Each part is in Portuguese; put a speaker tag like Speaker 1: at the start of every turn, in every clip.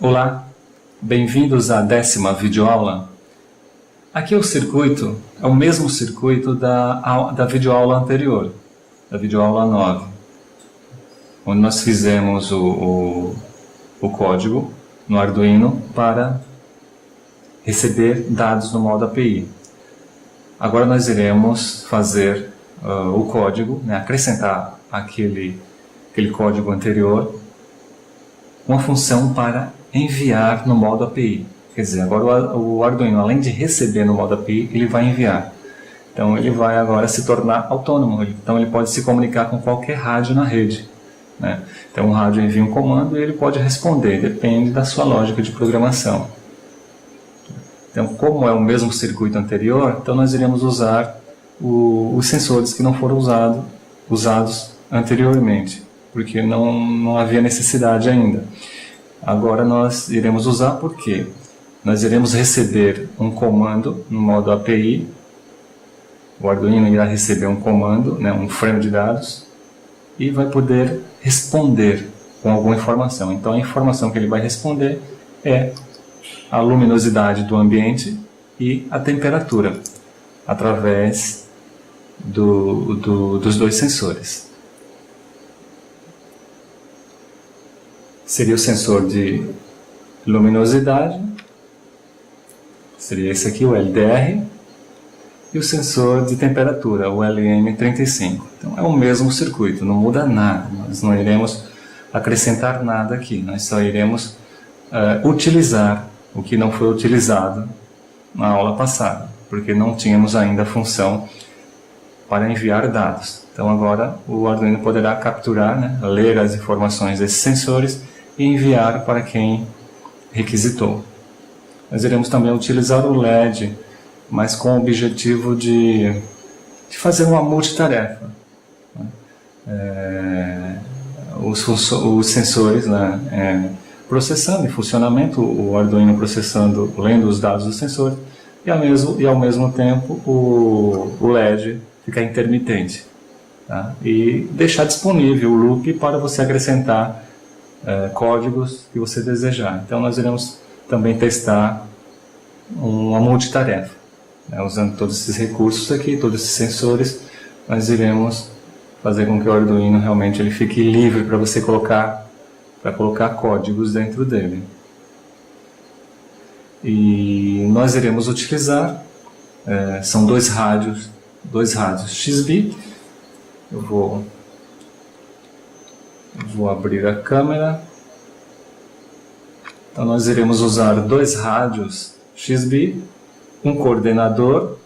Speaker 1: Olá, bem-vindos à 10ª videoaula. Aqui o circuito é o mesmo circuito da videoaula anterior, da videoaula 9, onde nós fizemos o código no Arduino para receber dados no modo API. Agora nós iremos fazer o código, acrescentar aquele código anterior, uma função para enviar no modo API. Quer dizer, agora o Arduino, além de receber no modo API, ele vai enviar. Então ele vai agora se tornar autônomo. Então ele pode se comunicar com qualquer rádio na rede, né? Então o rádio envia um comando e ele pode responder, depende da sua lógica de programação. Então, como é o mesmo circuito anterior, então nós iremos usar os sensores que não foram usados anteriormente, porque não havia necessidade ainda. Agora nós iremos usar porque nós iremos receber um comando no modo API. O Arduino irá receber um comando, um frame de dados, e vai poder responder com alguma informação. Então a informação que ele vai responder é a luminosidade do ambiente e a temperatura, através dos dois sensores. Seria o sensor de luminosidade, seria esse aqui, o LDR, e o sensor de temperatura, o LM35. Então é o mesmo circuito, não muda nada, nós não iremos acrescentar nada aqui, nós só iremos utilizar o que não foi utilizado na aula passada, porque não tínhamos ainda a função para enviar dados. Então agora o Arduino poderá capturar, ler as informações desses sensores e enviar para quem requisitou. Nós iremos também utilizar o LED, mas com o objetivo de fazer uma multitarefa. Os sensores processando em funcionamento, o Arduino processando, lendo os dados dos sensores, e ao mesmo tempo o LED ficar intermitente, tá? E deixar disponível o loop para você acrescentar códigos que você desejar. Então nós iremos também testar uma multitarefa, usando todos esses recursos aqui, todos esses sensores. Nós iremos fazer com que o Arduino realmente ele fique livre para você colocar códigos dentro dele. E nós iremos utilizar são dois rádios XBee. Eu vou abrir a câmera. Então nós iremos usar dois rádios XBee, um coordenador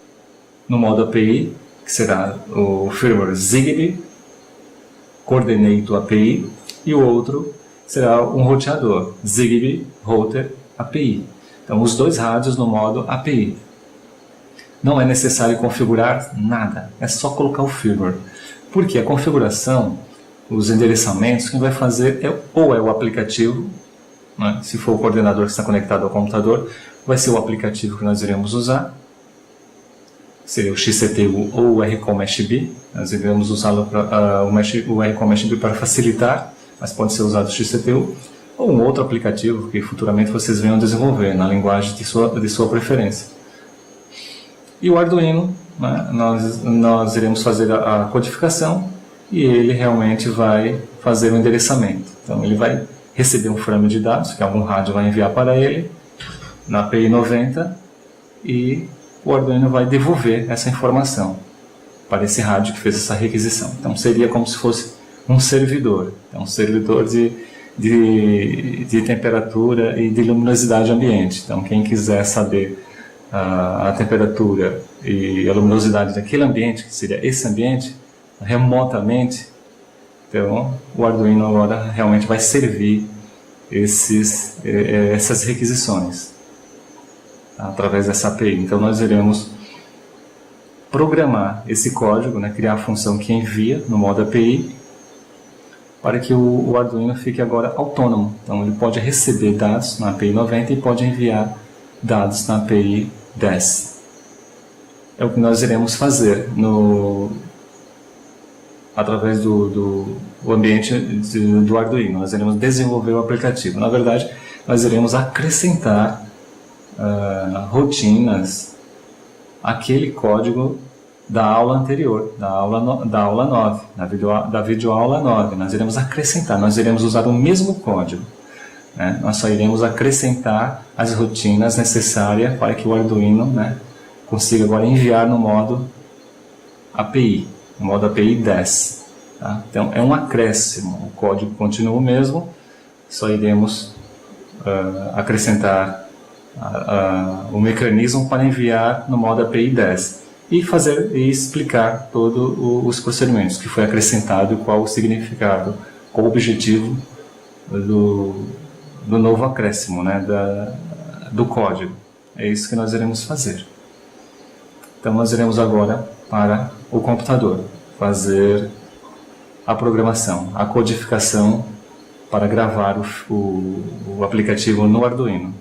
Speaker 1: no modo API, que será o firmware Zigbee, Coordinator API, e o outro será um roteador, Zigbee Router API. Então os dois rádios no modo API. Não é necessário configurar nada, é só colocar o firmware. Porque a configuração, os endereçamentos, quem vai fazer ou é o aplicativo, se for o coordenador que está conectado ao computador, vai ser o aplicativo que nós iremos usar. Seria o XCTU ou o RCOM-MeshB. Nós iremos usar o RCOM-MeshB para facilitar, mas pode ser usado o XCTU ou um outro aplicativo que futuramente vocês venham desenvolver na linguagem de sua preferência. E o Arduino, nós iremos fazer a codificação e ele realmente vai fazer o endereçamento. Então ele vai receber um frame de dados que algum rádio vai enviar para ele na API 90 e o Arduino vai devolver essa informação para esse rádio que fez essa requisição. Então seria como se fosse um servidor, um servidor de temperatura e de luminosidade ambiente. Então quem quiser saber a temperatura e a luminosidade daquele ambiente, que seria esse ambiente, remotamente, então o Arduino agora realmente vai servir essas requisições através dessa API. Então nós iremos programar esse código, criar a função que envia no modo API, para que o Arduino fique agora autônomo. Então ele pode receber dados na API 90 e pode enviar dados na API 10. É o que nós iremos fazer através do o ambiente do Arduino, nós iremos desenvolver o aplicativo. Na verdade, nós iremos acrescentar rotinas àquele código da aula anterior, da aula 9, da videoaula 9. Nós iremos acrescentar, nós iremos usar o mesmo código. Né? Nós só iremos acrescentar as rotinas necessárias para que o Arduino, né, consiga agora enviar no modo API, no modo API 10. Tá? Então é um acréscimo, o código continua o mesmo, só iremos acrescentar o mecanismo para enviar no modo API 10 e explicar todos os procedimentos que foi acrescentado, qual o significado, qual o objetivo do novo acréscimo, né, do código. É isso que nós iremos fazer. Então nós iremos agora para o computador fazer a programação, a codificação para gravar o aplicativo no Arduino.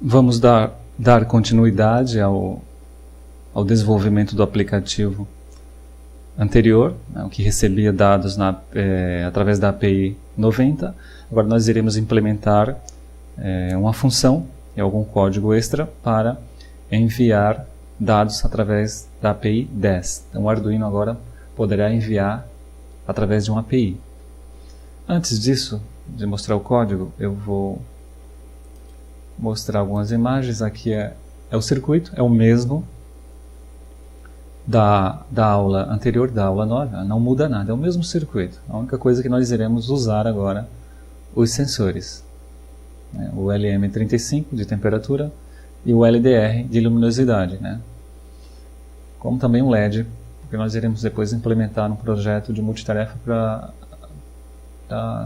Speaker 1: Vamos dar continuidade ao desenvolvimento do aplicativo anterior, né, o que recebia dados através da API 90. Agora nós iremos implementar uma função e algum código extra para enviar dados através da API 10. Então o Arduino agora poderá enviar através de uma API. Antes disso, de mostrar o código, eu vou mostrar algumas imagens. Aqui é o circuito, é o mesmo da aula anterior, da aula 9, não muda nada, é o mesmo circuito. A única coisa que nós iremos usar agora, os sensores, né? O LM35 de temperatura e o LDR de luminosidade, né? Como também um LED, porque nós iremos depois implementar um projeto de multitarefa para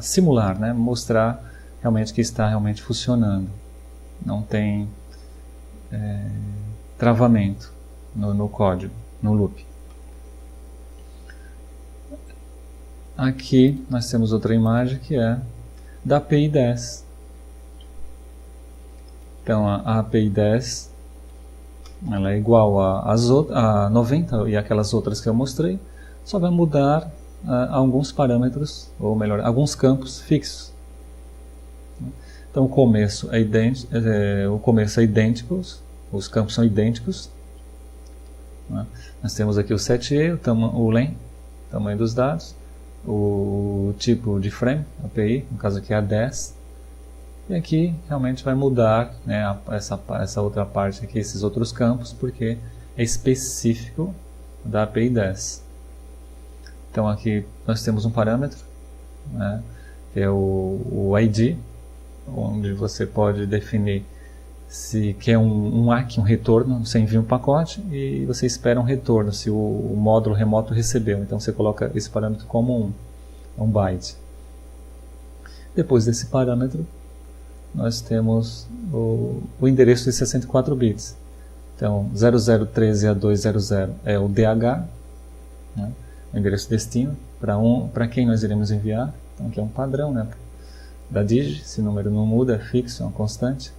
Speaker 1: simular, né? Mostrar realmente que está realmente funcionando. Não tem travamento no código, no loop. Aqui nós temos outra imagem que é da API 10. Então a API 10 ela é igual a 90 e aquelas outras que eu mostrei, só vai mudar alguns parâmetros, ou melhor, alguns campos fixos. Então o começo é idêntico, os campos são idênticos. Né? Nós temos aqui o 7E, o len, tamanho dos dados, o tipo de frame, API, no caso aqui é a 10. E aqui realmente vai mudar, né, essa outra parte aqui, esses outros campos, porque é específico da API 10. Então aqui nós temos um parâmetro, né, que é o ID, onde você pode definir se quer um ACK, um retorno. Você envia um pacote e você espera um retorno se o módulo remoto recebeu. Então você coloca esse parâmetro como um byte. Depois desse parâmetro nós temos o endereço de 64 bits. Então 0013A200 é o DH, né, o endereço destino, para quem nós iremos enviar. Então aqui é um padrão, né, da Digi, esse número não muda, é fixo, é uma constante.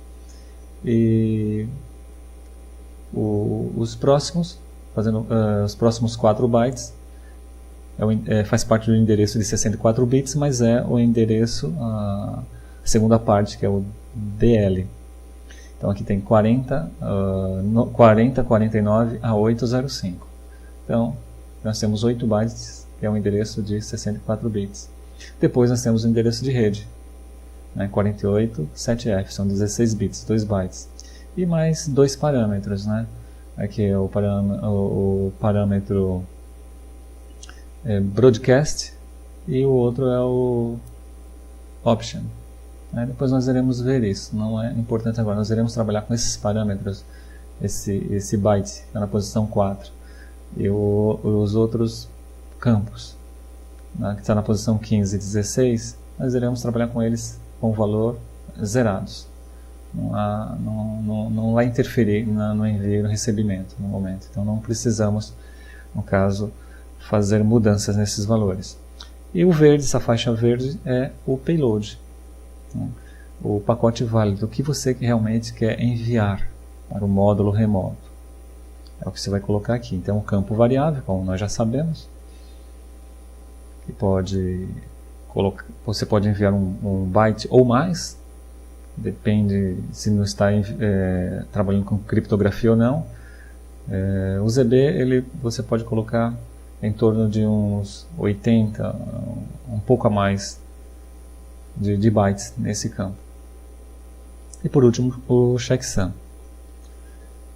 Speaker 1: E os próximos, os próximos 4 bytes faz parte do endereço de 64 bits, mas é o endereço, a segunda parte, que é o DL. Então aqui tem 4049 a 805. Então nós temos 8 bytes, que é o endereço de 64 bits. Depois nós temos o endereço de rede, né, 487F, são 16 bits, 2 bytes. E mais 2 parâmetros, né? Aqui é o parâmetro broadcast e o outro é o option. Depois nós iremos ver isso, não é importante agora. Nós iremos trabalhar com esses parâmetros, esse byte que está na posição 4 e os outros campos, né, que está na posição 15 e 16, nós iremos trabalhar com eles com valor zerados. Não vai interferir no envio e no recebimento no momento. Então não precisamos, no caso, fazer mudanças nesses valores. E o verde, essa faixa verde, é o payload, né? O pacote válido, o que você realmente quer enviar para o módulo remoto.
Speaker 2: É o que você vai colocar aqui. Então, o campo variável, como nós já sabemos, que você pode enviar um byte ou mais, depende se não está trabalhando com criptografia ou não. O ZB você pode colocar em torno de uns 80, um pouco a mais de bytes nesse campo. E por último, o checksum.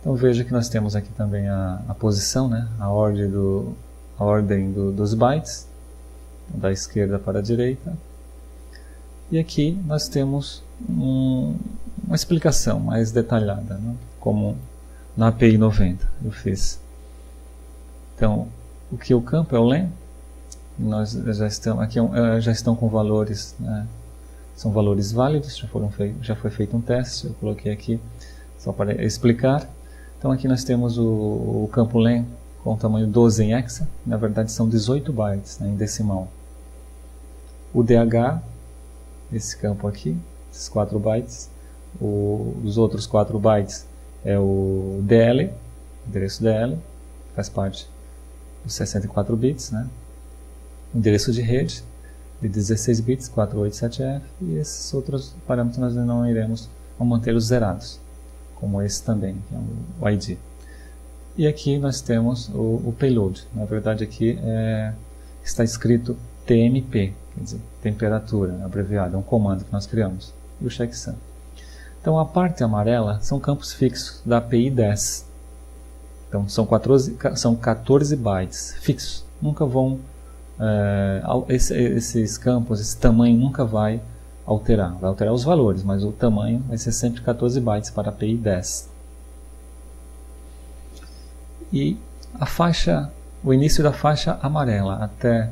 Speaker 2: Então veja que nós temos aqui também a posição, né? a ordem dos bytes, da esquerda para a direita. E aqui nós temos uma explicação mais detalhada, né? Como na API 90 eu fiz. Então, o que o campo é o len. Nós já estão com valores, né? São valores válidos, já foi feito um teste, eu coloquei aqui só para explicar. Então aqui nós temos o campo len com tamanho 12 em hexa, na verdade são 18 bytes, né, em decimal. O DH, esse campo aqui, esses 4 bytes, os outros 4 bytes é o DL, endereço DL, faz parte dos 64 bits, né? Endereço de rede de 16 bits, 487F, e esses outros parâmetros nós não iremos mantê-los zerados, como esse também, que é o ID. E aqui nós temos o payload. Na verdade aqui está escrito TMP, quer dizer, temperatura, abreviado, é um comando que nós criamos, e o checksum. Então a parte amarela são campos fixos da API 10. Então são 14 bytes fixos, nunca vão esses campos, esse tamanho nunca vai alterar os valores, mas o tamanho vai ser sempre 14 bytes para a API 10. E o início da faixa amarela até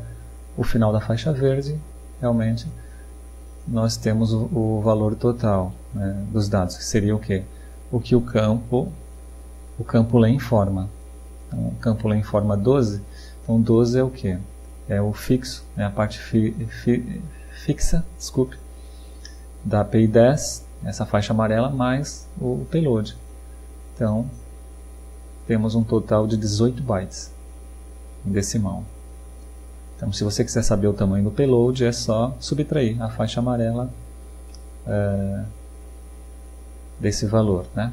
Speaker 2: o final da faixa verde, realmente nós temos o valor total, né, dos dados, que seria o quê? O que o campo len informa. Então, o campo len informa 12, então 12 é o quê? É o fixo, é a parte fixa, da API 10, essa faixa amarela, mais o payload. Então, temos um total de 18 bytes em decimal. Então, se você quiser saber o tamanho do payload, é só subtrair a faixa amarela desse valor, né?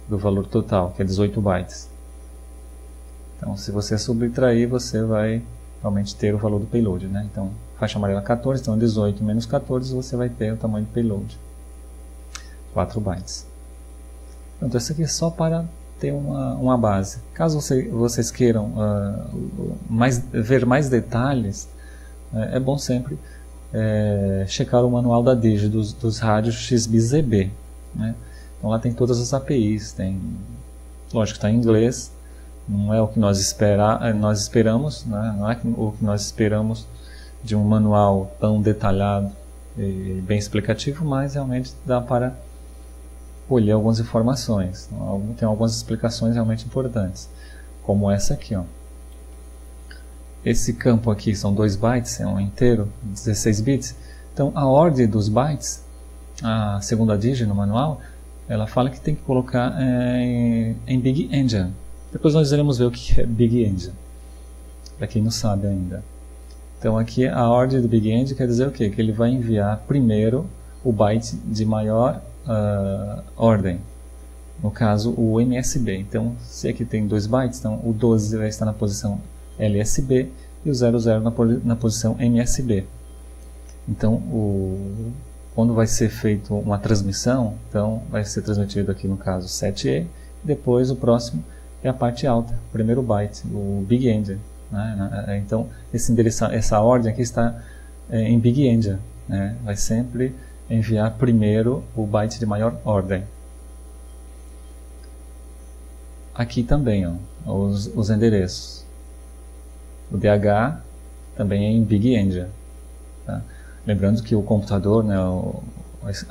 Speaker 2: Do valor total, que é 18 bytes. Então, se você subtrair, você vai realmente ter o valor do payload, né? Então, faixa amarela 14, então 18 menos 14, você vai ter o tamanho do payload, 4 bytes. Então, isso aqui é só para ter uma base. Caso vocês queiram ver mais detalhes, é bom sempre checar o manual da Digi dos rádios XBZB, né? Então lá tem todas as APIs, lógico que está em inglês, não é o que nós esperamos, né? Não é o que nós esperamos de um manual tão detalhado e bem explicativo, mas realmente dá para colher algumas informações, tem algumas explicações realmente importantes, como essa aqui, ó. Esse campo aqui são 2 bytes, é um inteiro, 16 bits, então a ordem dos bytes, a segunda Digi no manual, ela fala que tem que colocar em Big Endian. Depois nós iremos ver o que é Big Endian, para quem não sabe ainda. Então aqui a ordem do Big Endian quer dizer o quê? Que ele vai enviar primeiro o byte de maior ordem, no caso o MSB. Então se aqui tem 2 bytes, então o 12 vai estar na posição LSB e o 00 na posição MSB. Então quando vai ser feita uma transmissão, então vai ser transmitido aqui no caso 7E, depois o próximo é a parte alta, o primeiro byte, o Big Endian, né? Então essa ordem aqui está em Big Endian, né? Vai sempre enviar primeiro o byte de maior ordem. Aqui também, ó, os endereços. O DH também é em Big Endian, tá? Lembrando que o computador, né,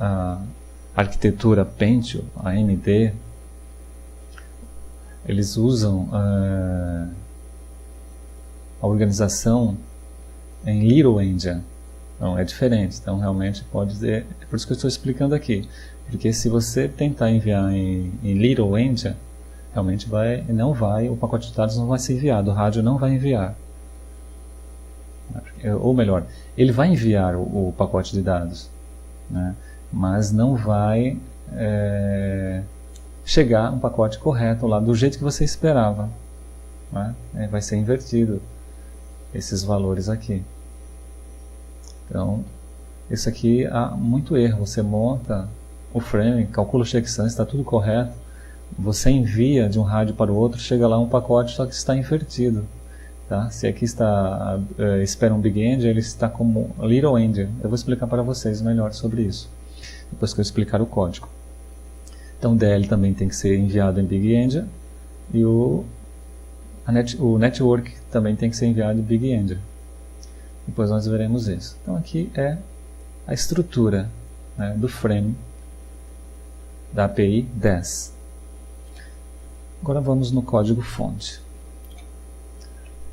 Speaker 2: a arquitetura Pentium, a AMD, eles usam a organização em Little Endian. Então é diferente, então realmente pode ser, é por isso que eu estou explicando aqui, porque se você tentar enviar em Little Endian, realmente o pacote de dados não vai ser enviado, o rádio não vai enviar. Ou melhor, ele vai enviar o pacote de dados, né? Mas não vai chegar um pacote correto lá do jeito que você esperava, né? Vai ser invertido esses valores aqui. Então, isso aqui há muito erro. Você monta o frame, calcula o checksum, está tudo correto. Você envia de um rádio para o outro, chega lá um pacote, só que está invertido. Tá? Se aqui está espera um big end, ele está como little end. Eu vou explicar para vocês melhor sobre isso, depois que eu explicar o código. Então, DL também tem que ser enviado em big end, e o network também tem que ser enviado em big end. Depois nós veremos isso. Então, aqui é a estrutura, né, do frame da API 10. Agora vamos no código-fonte.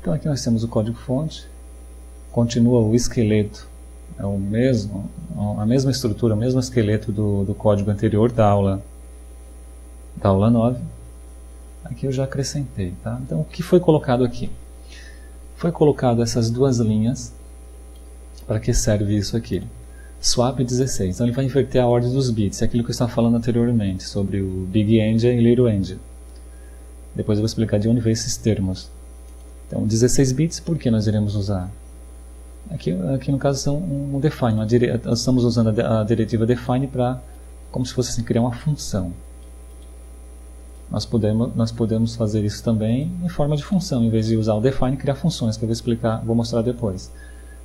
Speaker 2: Então aqui nós temos o código-fonte, continua o esqueleto, é o mesmo, a mesma estrutura, o mesmo esqueleto do código anterior da aula 9. Aqui eu já acrescentei, tá? Então o que foi colocado aqui? Foi colocado essas duas linhas. Para que serve isso aqui? Swap 16, então ele vai inverter a ordem dos bits, é aquilo que eu estava falando anteriormente, sobre o big end e little end. Depois eu vou explicar de onde vem esses termos. Então, 16 bits, por que nós iremos usar? Aqui no caso são um define, nós estamos usando a diretiva define para, como se fosse assim, criar uma função. Nós podemos fazer isso também em forma de função, em vez de usar o define, criar funções, que eu vou explicar, vou mostrar depois.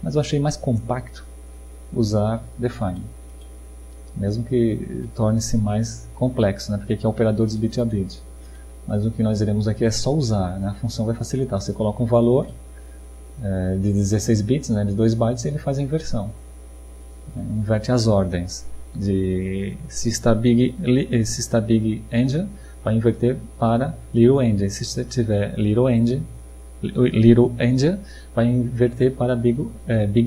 Speaker 2: Mas eu achei mais compacto usar define, mesmo que torne-se mais complexo, né? Porque aqui é operadores bit a bit. Mas o que nós iremos aqui é só usar, né? A função vai facilitar. Você coloca um valor de 16 bits, né, de 2 bytes, e ele faz a inversão. Inverte as ordens. Se está big end, vai inverter para little end. Se você tiver little end, vai inverter para big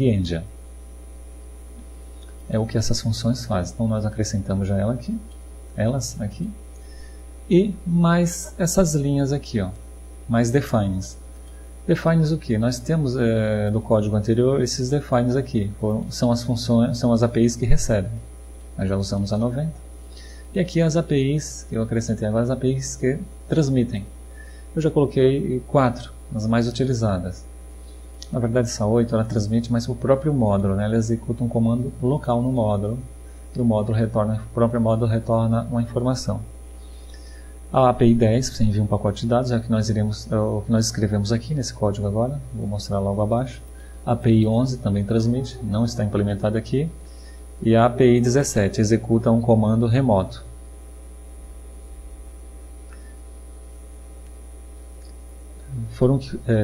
Speaker 2: end. É o que essas funções fazem. Então nós acrescentamos já elas aqui. E mais essas linhas aqui, ó, mais defines. Defines o que? Nós temos do código anterior esses defines aqui. São as funções, são as APIs que recebem. Nós já usamos a 90. E aqui as APIs, eu acrescentei agora as APIs que transmitem. Eu já coloquei 4, as mais utilizadas. Na verdade essa 8 ela transmite, mas o próprio módulo, né? Ela executa um comando local no módulo. E o próprio módulo retorna uma informação. A API 10, você envia um pacote de dados, é o que nós escrevemos aqui nesse código agora, vou mostrar logo abaixo. A API 11 também transmite, não está implementada aqui. E a API 17 executa um comando remoto.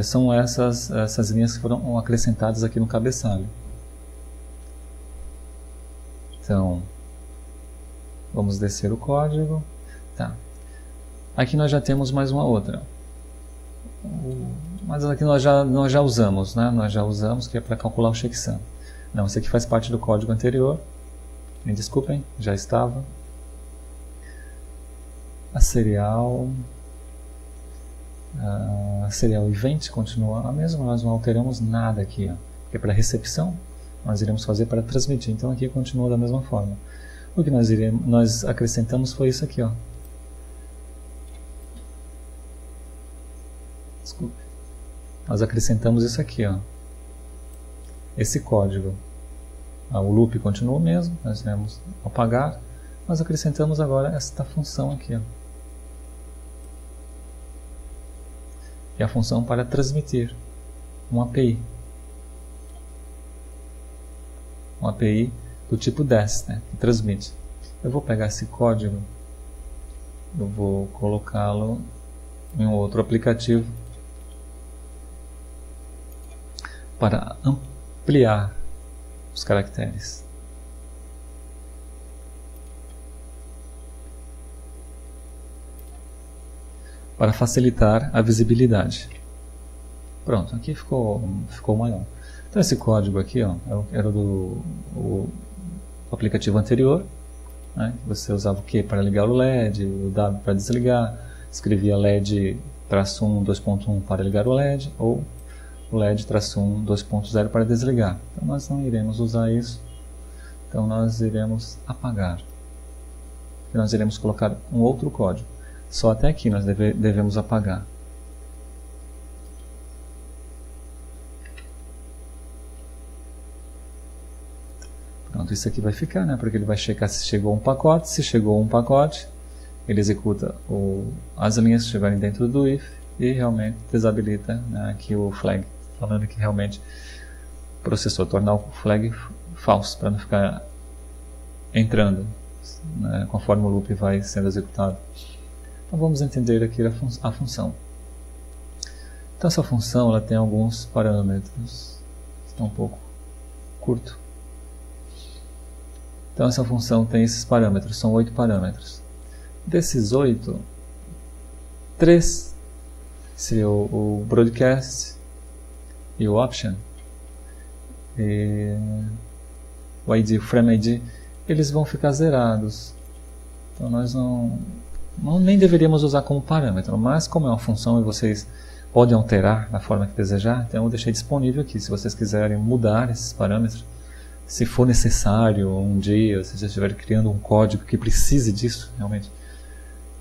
Speaker 2: São essas linhas que foram acrescentadas aqui no cabeçalho. Então, vamos descer o código. Tá. Aqui nós já temos mais uma outra. Mas aqui nós já usamos, né? Nós já usamos, que é para calcular o checksum. Não, isso aqui faz parte do código anterior. Me desculpem, já estava. A serial event continua a mesma, nós não alteramos nada aqui, ó. Porque para recepção nós iremos fazer para transmitir, então aqui continua da mesma forma. O que nós acrescentamos foi isso aqui, ó. Desculpe. Nós acrescentamos isso aqui, ó. Esse código. O loop continua o mesmo, nós iremos apagar. Nós acrescentamos agora esta função aqui, ó. E a função para transmitir uma API. Uma API do tipo 10, né, que transmite. Eu vou pegar esse código, eu vou colocá-lo em um outro aplicativo para ampliar os caracteres. Para facilitar a visibilidade. Pronto, aqui ficou maior. Então esse código aqui, ó, era do aplicativo anterior, né? Você usava o Q para ligar o LED, o W para desligar. escrevia LED-1 2.1 para ligar o LED, ou o LED-1 2.0 para desligar. Então nós não iremos usar isso, então nós iremos apagar. E nós iremos colocar um outro código. Só até aqui nós devemos apagar. Pronto, isso aqui vai ficar, né? Porque ele vai checar se chegou um pacote. Se chegou um pacote, ele executa as linhas que estiverem dentro do if e realmente desabilita, né, aqui o flag, falando que realmente processou, tornar o flag falso, para não ficar entrando, né, conforme o loop vai sendo executado. Então vamos entender aqui a função. Então essa função ela tem alguns parâmetros, está um pouco curto. Então essa função tem esses parâmetros, são 8 parâmetros. Desses 8, 3 seria o broadcast e o option. E o ID, o frame ID, eles vão ficar zerados. Então nós nem deveríamos usar como parâmetro, mas como é uma função e vocês podem alterar da forma que desejar, então eu deixei disponível aqui. Se vocês quiserem mudar esses parâmetros, se for necessário um dia, se você estiver criando um código que precise disso, realmente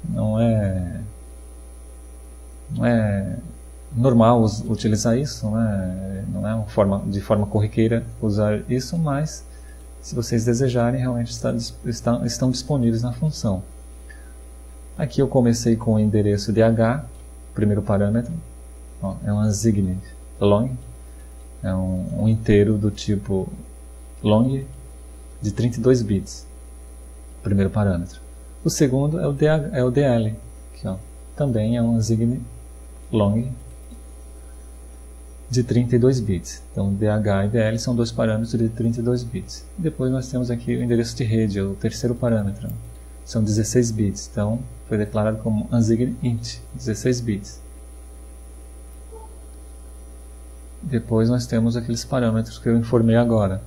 Speaker 2: não é normal utilizar isso, não é de forma corriqueira usar isso, mas se vocês desejarem, realmente estão disponíveis na função. Aqui eu comecei com o endereço DH, primeiro parâmetro, ó, é um unsigned long, é um inteiro do tipo long de 32 bits, primeiro parâmetro. O segundo é o DL, que ó, também é um unsigned long de 32 bits. Então DH e DL são dois parâmetros de 32 bits. Depois nós temos aqui o endereço de rede, o terceiro parâmetro, são 16 bits. Então foi declarado como unsigned int, 16 bits. Depois nós temos aqueles parâmetros que eu informei agora.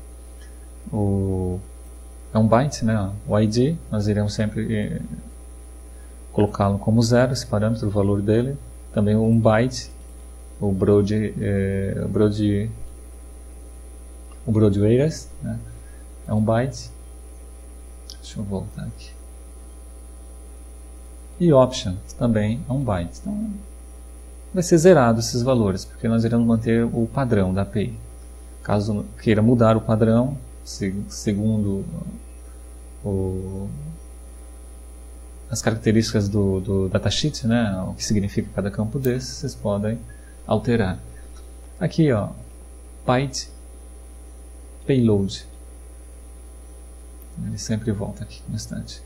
Speaker 2: É um byte, né? O ID, nós iremos sempre colocá-lo como 0, esse parâmetro, o valor dele. Também um byte, o broadwares, né? É um byte. Deixa eu voltar aqui. E option também é um byte. Então vai ser zerado esses valores, porque nós iremos manter o padrão da API. Caso queira mudar o padrão, segundo as características do datasheet, né, o que significa cada campo desses, vocês podem alterar. Aqui, ó, byte payload. Ele sempre volta aqui no instante.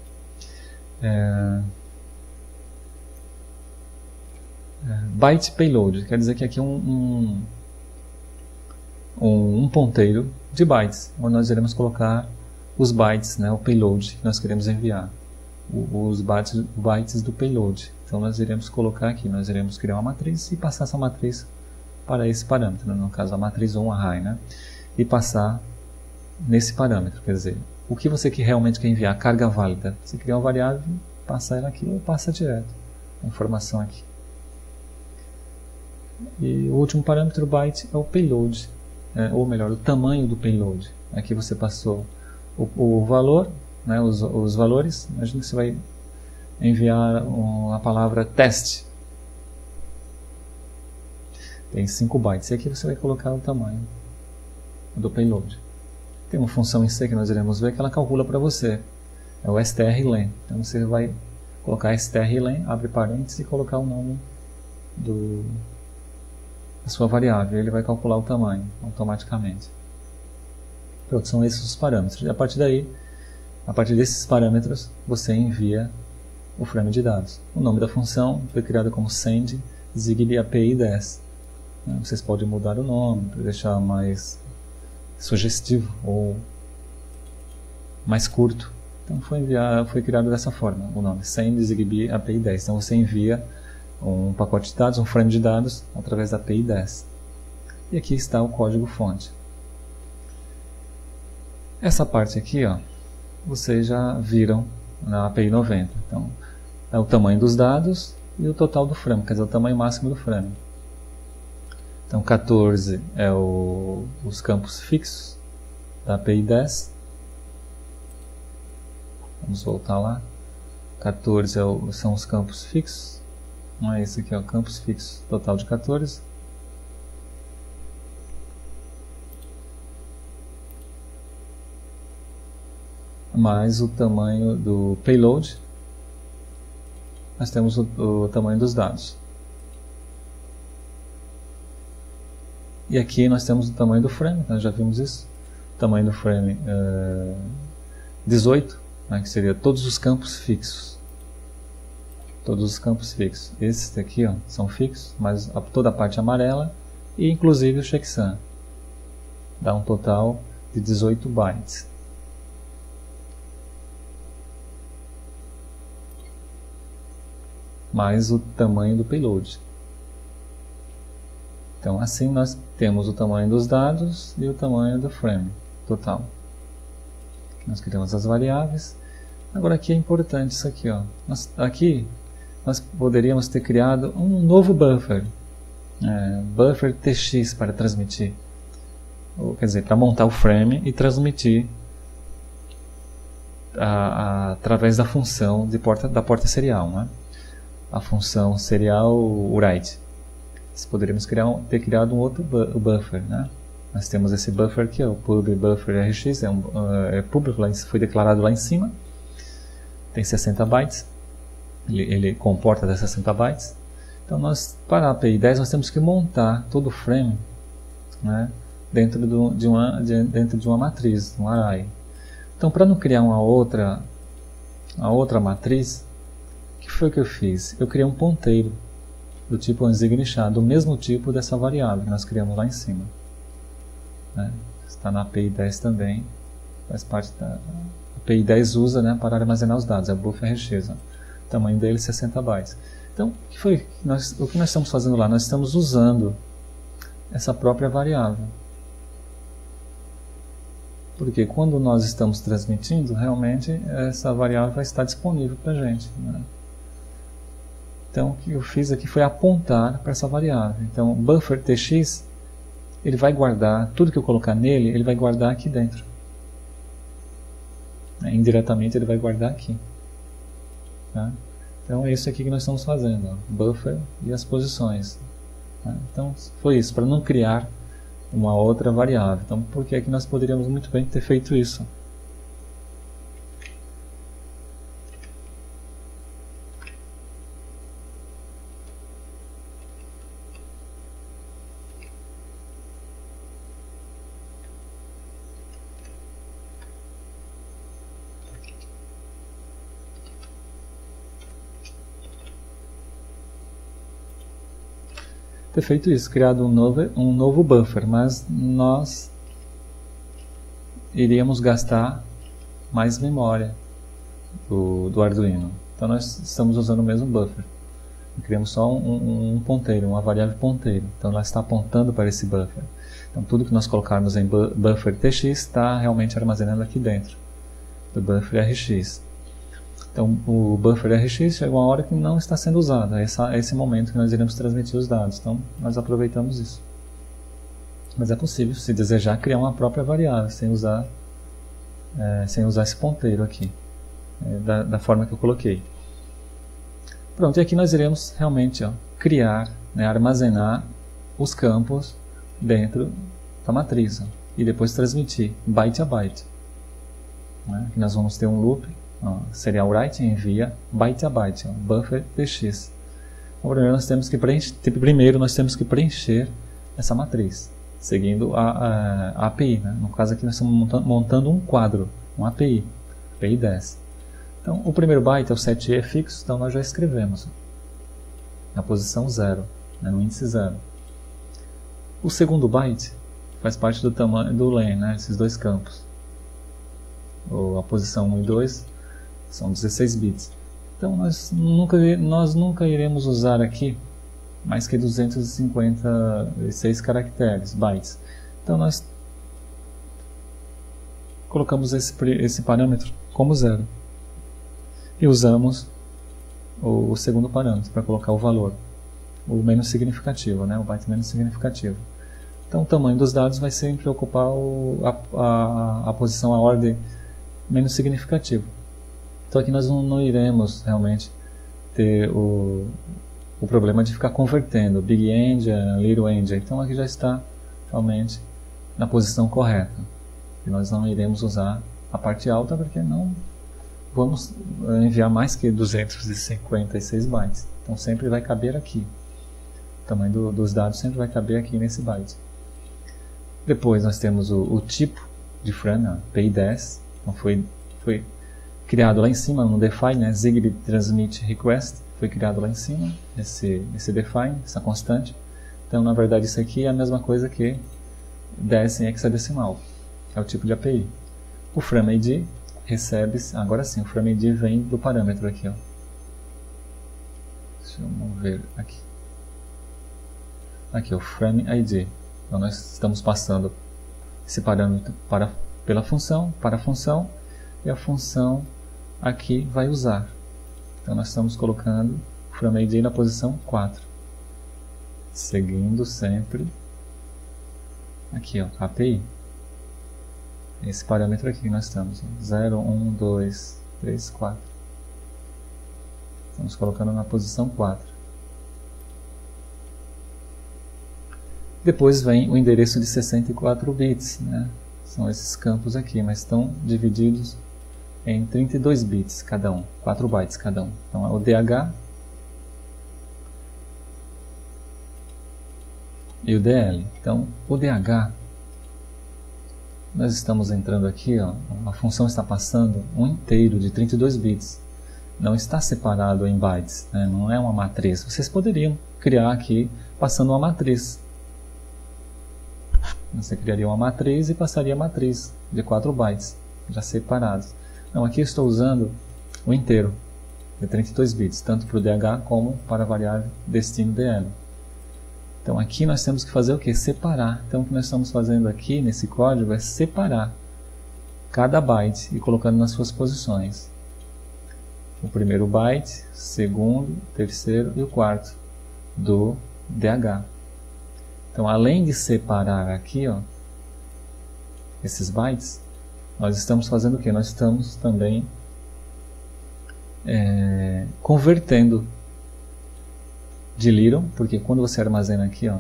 Speaker 2: Byte payload quer dizer que aqui é um ponteiro de bytes, onde nós iremos colocar os bytes, né, o payload que nós queremos enviar, os bytes do payload. Então nós iremos colocar aqui, nós iremos criar uma matriz e passar essa matriz para esse parâmetro, no caso a matriz 1 array, né, e passar nesse parâmetro, quer dizer, o que você realmente quer enviar, carga válida. Você cria uma variável, passa ela aqui ou passa direto a informação aqui. E o último parâmetro byte é o payload, ou melhor, o tamanho do payload. Aqui você passou o valor, né, os valores. Imagina que você vai enviar a palavra teste. Tem 5 bytes. E aqui você vai colocar o tamanho do payload. Tem uma função em C que nós iremos ver que ela calcula para você. É o strlen. Então você vai colocar strlen, abre parênteses e colocar o nome da sua variável. Ele vai calcular o tamanho automaticamente. Pronto, são esses os parâmetros. E a partir daí, a partir desses parâmetros, você envia o frame de dados. O nome da função foi criado como send Zigbee API 10. Vocês podem mudar o nome para deixar mais sugestivo ou mais curto. Então foi criado dessa forma o nome, send Zigbee API 10. Então você envia um pacote de dados, um frame de dados através da API 10. E aqui está o código fonte. Essa parte aqui, ó, vocês já viram na API 90. Então, é o tamanho dos dados e o total do frame, quer dizer, o tamanho máximo do frame. Então 14 é os campos fixos da API 10. Vamos voltar lá. 14 são os campos fixos. Esse aqui é o campos fixos, total de 14. Mais o tamanho do payload. Nós temos o tamanho dos dados. E aqui nós temos o tamanho do frame, nós já vimos isso. O tamanho do frame 18, né, que seria todos os campos fixos. Todos os campos fixos. Esses aqui ó, são fixos, mas toda a parte amarela e inclusive o checksum. Dá um total de 18 bytes. Mais o tamanho do payload. Então assim nós temos o tamanho dos dados e o tamanho do frame total. Nós criamos as variáveis. Agora aqui é importante isso aqui. Ó. Aqui nós poderíamos ter criado um novo buffer. Buffer TX para transmitir. Quer dizer, para montar o frame e transmitir através da função da porta serial. Né? A função serial write. Poderíamos ter criado um outro buffer. Né? Nós temos esse buffer aqui, o pub buffer rx, é público, foi declarado lá em cima. Tem 60 bytes. Ele comporta até 60 bytes. Então, para a API 10, nós temos que montar todo o frame, né, dentro de uma matriz, um array. Então, para não criar uma outra matriz, o que foi que eu fiz? Eu criei um ponteiro do tipo unsignify, do mesmo tipo dessa variável que nós criamos lá em cima. Né? Está na API 10 também, faz parte da API 10 usa, né, para armazenar os dados, é o buffer rx, o tamanho dele é 60 bytes. Então, o que nós estamos fazendo lá? Nós estamos usando essa própria variável. Porque quando nós estamos transmitindo, realmente essa variável vai estar disponível para a gente. Né? Então, o que eu fiz aqui foi apontar para essa variável. Então, o buffer tx, ele vai guardar, tudo que eu colocar nele, ele vai guardar aqui dentro. Indiretamente, ele vai guardar aqui. Tá? Então, é isso aqui que nós estamos fazendo. Ó, buffer e as posições. Tá? Então, foi isso, para não criar uma outra variável. Então, por que é que nós poderíamos muito bem ter feito isso? Ter feito isso, criado um novo buffer, mas nós iríamos gastar mais memória do Arduino. Então nós estamos usando o mesmo buffer. Criamos só um ponteiro, uma variável ponteiro. Então ela está apontando para esse buffer. Então tudo que nós colocarmos em buffer tx está realmente armazenando aqui dentro do buffer rx. Então o buffer rx chega uma hora que não está sendo usado. É esse momento que nós iremos transmitir os dados. Então nós aproveitamos isso. Mas é possível, se desejar, criar uma própria variável sem usar esse ponteiro aqui, da forma que eu coloquei. Pronto, e aqui nós iremos realmente criar, né, armazenar os campos dentro da matriz e depois transmitir byte a byte. Né? Aqui nós vamos ter um loop. Serial write envia byte a byte, buffer tx. Primeiro nós temos que preencher essa matriz, seguindo a API. Né? No caso aqui nós estamos montando um quadro, uma API 10. Então o primeiro byte é o 7e fixo, então nós já escrevemos na posição 0, né, no índice 0. O segundo byte faz parte do tamanho do len, né, esses dois campos. A posição 1 e 2 são 16 bits. Então nós nunca iremos usar aqui mais que 256 caracteres, bytes. Então nós colocamos esse parâmetro como 0. E usamos o segundo parâmetro, para colocar o valor, o menos significativo, né? O byte menos significativo. Então o tamanho dos dados vai sempre ocupar a posição, a ordem menos significativa. Então aqui nós não iremos realmente ter o problema de ficar convertendo big endian, little endian. Então aqui já está realmente na posição correta. E nós não iremos usar a parte alta porque não vamos enviar mais que 256 bytes. Então sempre vai caber aqui. O tamanho dos dados sempre vai caber aqui nesse byte. Depois nós temos o tipo de frame, PI10. Então foi criado lá em cima no define, né? Zigbee Transmit Request. Foi criado lá em cima, esse define, essa constante. Então na verdade isso aqui é a mesma coisa que 10 em hexadecimal. É o tipo de API. O frame ID recebe, agora sim, o frame ID vem do parâmetro aqui, ó. Deixa eu mover aqui. Aqui, o frame ID. Então nós estamos passando esse parâmetro pela função, para a função, e a função aqui vai usar. Então nós estamos colocando o frame ID na posição 4. Seguindo sempre aqui, ó, API. Esse parâmetro aqui que nós estamos, 0, 1, 2, 3, 4. Estamos colocando na posição 4. Depois vem o endereço de 64 bits, né? São esses campos aqui, mas estão divididos em 32 bits cada um, 4 bytes cada um. Então é o DH e o DL. Então o DH, nós estamos entrando aqui, ó, a função está passando um inteiro de 32 bits. Não está separado em bytes, né? Não é uma matriz. Vocês poderiam criar aqui passando uma matriz. Você criaria uma matriz e passaria a matriz de 4 bytes, já separados. Não, aqui eu estou usando o inteiro, de 32 bits, tanto para o DH como para a variável destino DL. Então aqui nós temos que fazer o que? Separar. Então o que nós estamos fazendo aqui nesse código é separar cada byte e colocando nas suas posições. O primeiro byte, o segundo, o terceiro e o quarto do DH. Então além de separar aqui, ó, esses bytes, nós estamos fazendo o que? Nós estamos também convertendo de little, porque quando você armazena aqui, ó,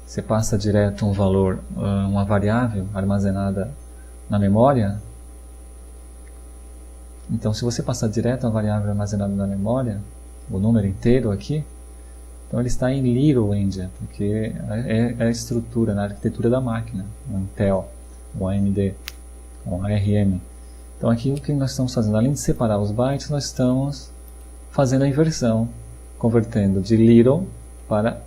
Speaker 2: você passa direto um valor, uma variável armazenada na memória. Então se você passar direto a variável armazenada na memória, o número inteiro aqui, então ele está em little endian, porque é a estrutura, na arquitetura da máquina, o Intel, o AMD, o ARM. Então aqui o que nós estamos fazendo, além de separar os bytes, nós estamos fazendo a inversão, convertendo de little para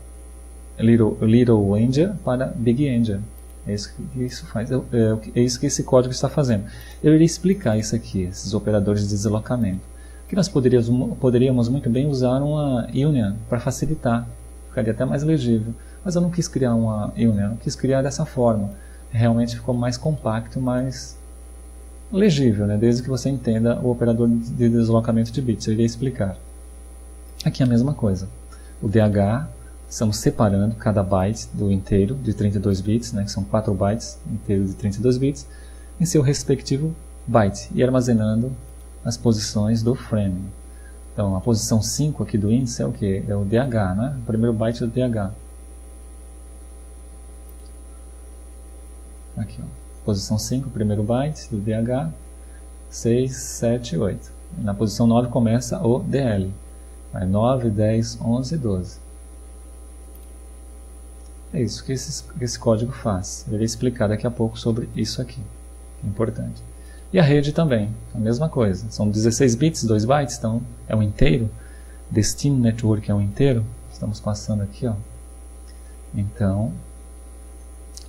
Speaker 2: little endian para big endian. É isso que isso faz, é isso que esse código está fazendo. Eu irei explicar isso aqui, esses operadores de deslocamento. Que nós poderíamos muito bem usar uma union para facilitar, ficaria até mais legível. Mas eu não quis criar uma union, eu quis criar dessa forma. Realmente ficou mais compacto, mais legível, né? Desde que você entenda o operador de deslocamento de bits. Eu irei explicar. Aqui é a mesma coisa. O DH, estamos separando cada byte do inteiro de 32 bits, né, que são 4 bytes, inteiro de 32 bits, em seu respectivo byte, e armazenando as posições do frame. Então, a posição 5 aqui do índice é o que? É o DH, né? O primeiro byte do DH. Aqui, ó. Posição 5, primeiro byte do DH, 6, 7, 8. Na posição 9 começa o DL. Aí 9, 10, 11, 12. É isso que esse código faz. Eu irei explicar daqui a pouco sobre isso aqui. É importante. E a rede também, a mesma coisa. São 16 bits, 2 bytes, então é um inteiro. Destino Network é um inteiro. Estamos passando aqui, ó. Então,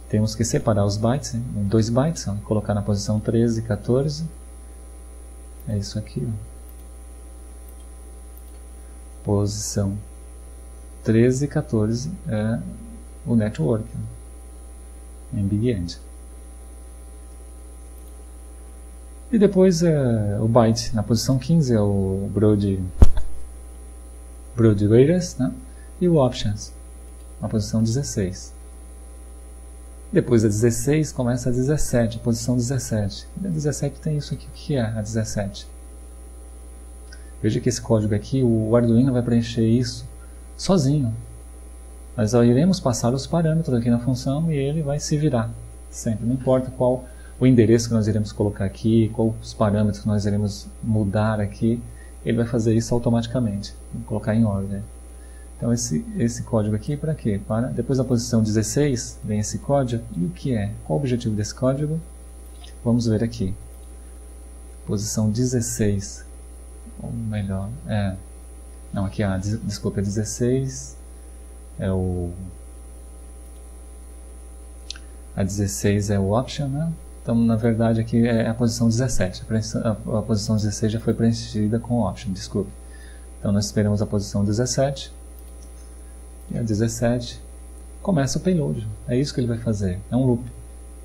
Speaker 2: temos que separar os bytes em 2 bytes, ó, colocar na posição 13 e 14. É isso aqui, ó. Posição 13 e 14 é o network, ó, em Big End. E depois o byte na posição 15 é o Broad Broadways, né? E o Options, na posição 16. Depois da 16 começa a 17, a posição 17. E a 17 tem isso aqui, o que é a 17? Veja que esse código aqui, o Arduino vai preencher isso sozinho. Nós só iremos passar os parâmetros aqui na função e ele vai se virar sempre. Não importa qual o endereço que nós iremos colocar aqui, quais os parâmetros que nós iremos mudar aqui, ele vai fazer isso automaticamente. Vou colocar em ordem. Então esse código aqui para quê? Para, depois da posição 16 vem esse código. E o que é? Qual o objetivo desse código? Vamos ver aqui. Posição 16. Ou melhor, não, aqui, desculpa, 16 é o... A 16 é o option, né? Então, na verdade, aqui é a posição 17. A posição 16 já foi preenchida com o option, desculpe. Então, nós esperamos a posição 17. E a 17 começa o payload. É isso que ele vai fazer. É um loop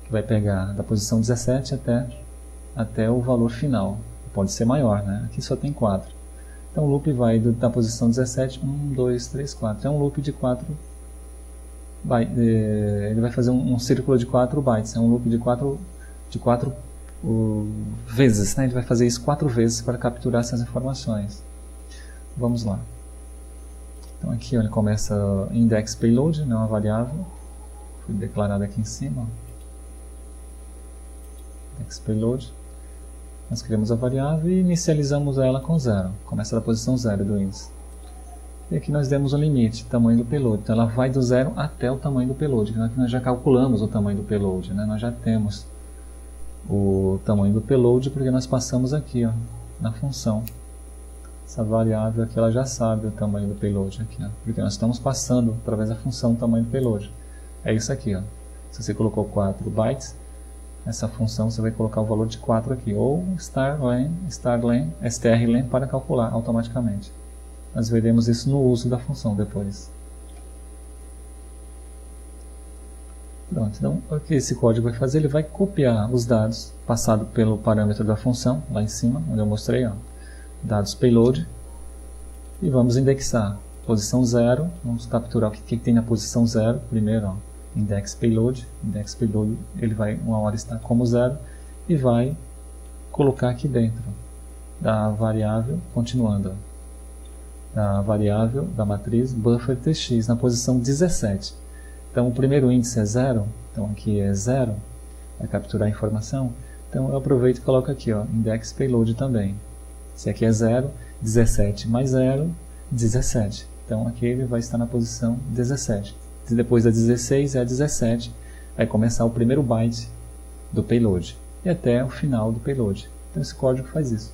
Speaker 2: que vai pegar da posição 17 até o valor final. Pode ser maior, né? Aqui só tem 4. Então o loop vai da posição 17, 1, 2, 3, 4. É um loop de 4 bytes. Ele vai fazer um círculo de 4 bytes. É um loop de 4 vezes, né? Ele vai fazer isso 4 vezes para capturar essas informações. Vamos lá. Então aqui ele começa index payload, né? Uma variável. Foi declarada aqui em cima. Index payload. Nós criamos a variável e inicializamos ela com 0. Começa da posição 0 do índice. E aqui nós demos um limite, tamanho do payload. Então ela vai do 0 até o tamanho do payload. Aqui nós já calculamos o tamanho do payload, né? Nós já temos o tamanho do payload porque nós passamos aqui, ó, na função. Essa variável aqui ela já sabe o tamanho do payload aqui, ó, porque nós estamos passando através da função o tamanho do payload. É isso aqui, ó. Se você colocou 4 bytes, essa função você vai colocar o valor de 4 aqui, ou strlen para calcular automaticamente. Nós veremos isso no uso da função depois. Pronto, então o que esse código vai fazer? Ele vai copiar os dados passados pelo parâmetro da função, lá em cima, onde eu mostrei, ó, dados payload, e vamos indexar. Posição 0, vamos capturar o que tem na posição 0, primeiro, ó. Index payload, ele vai uma hora estar como 0 e vai colocar aqui dentro da variável, continuando, da variável da matriz buffer tx na posição 17. Então o primeiro índice é 0, então aqui é 0, vai capturar a informação. Então eu aproveito e coloco aqui, ó, index payload também. Se aqui é 0, 17 mais 0, 17. Então aqui ele vai estar na posição 17. Depois da 16 é a 17, vai começar o primeiro byte do payload e até o final do payload. Então esse código faz isso.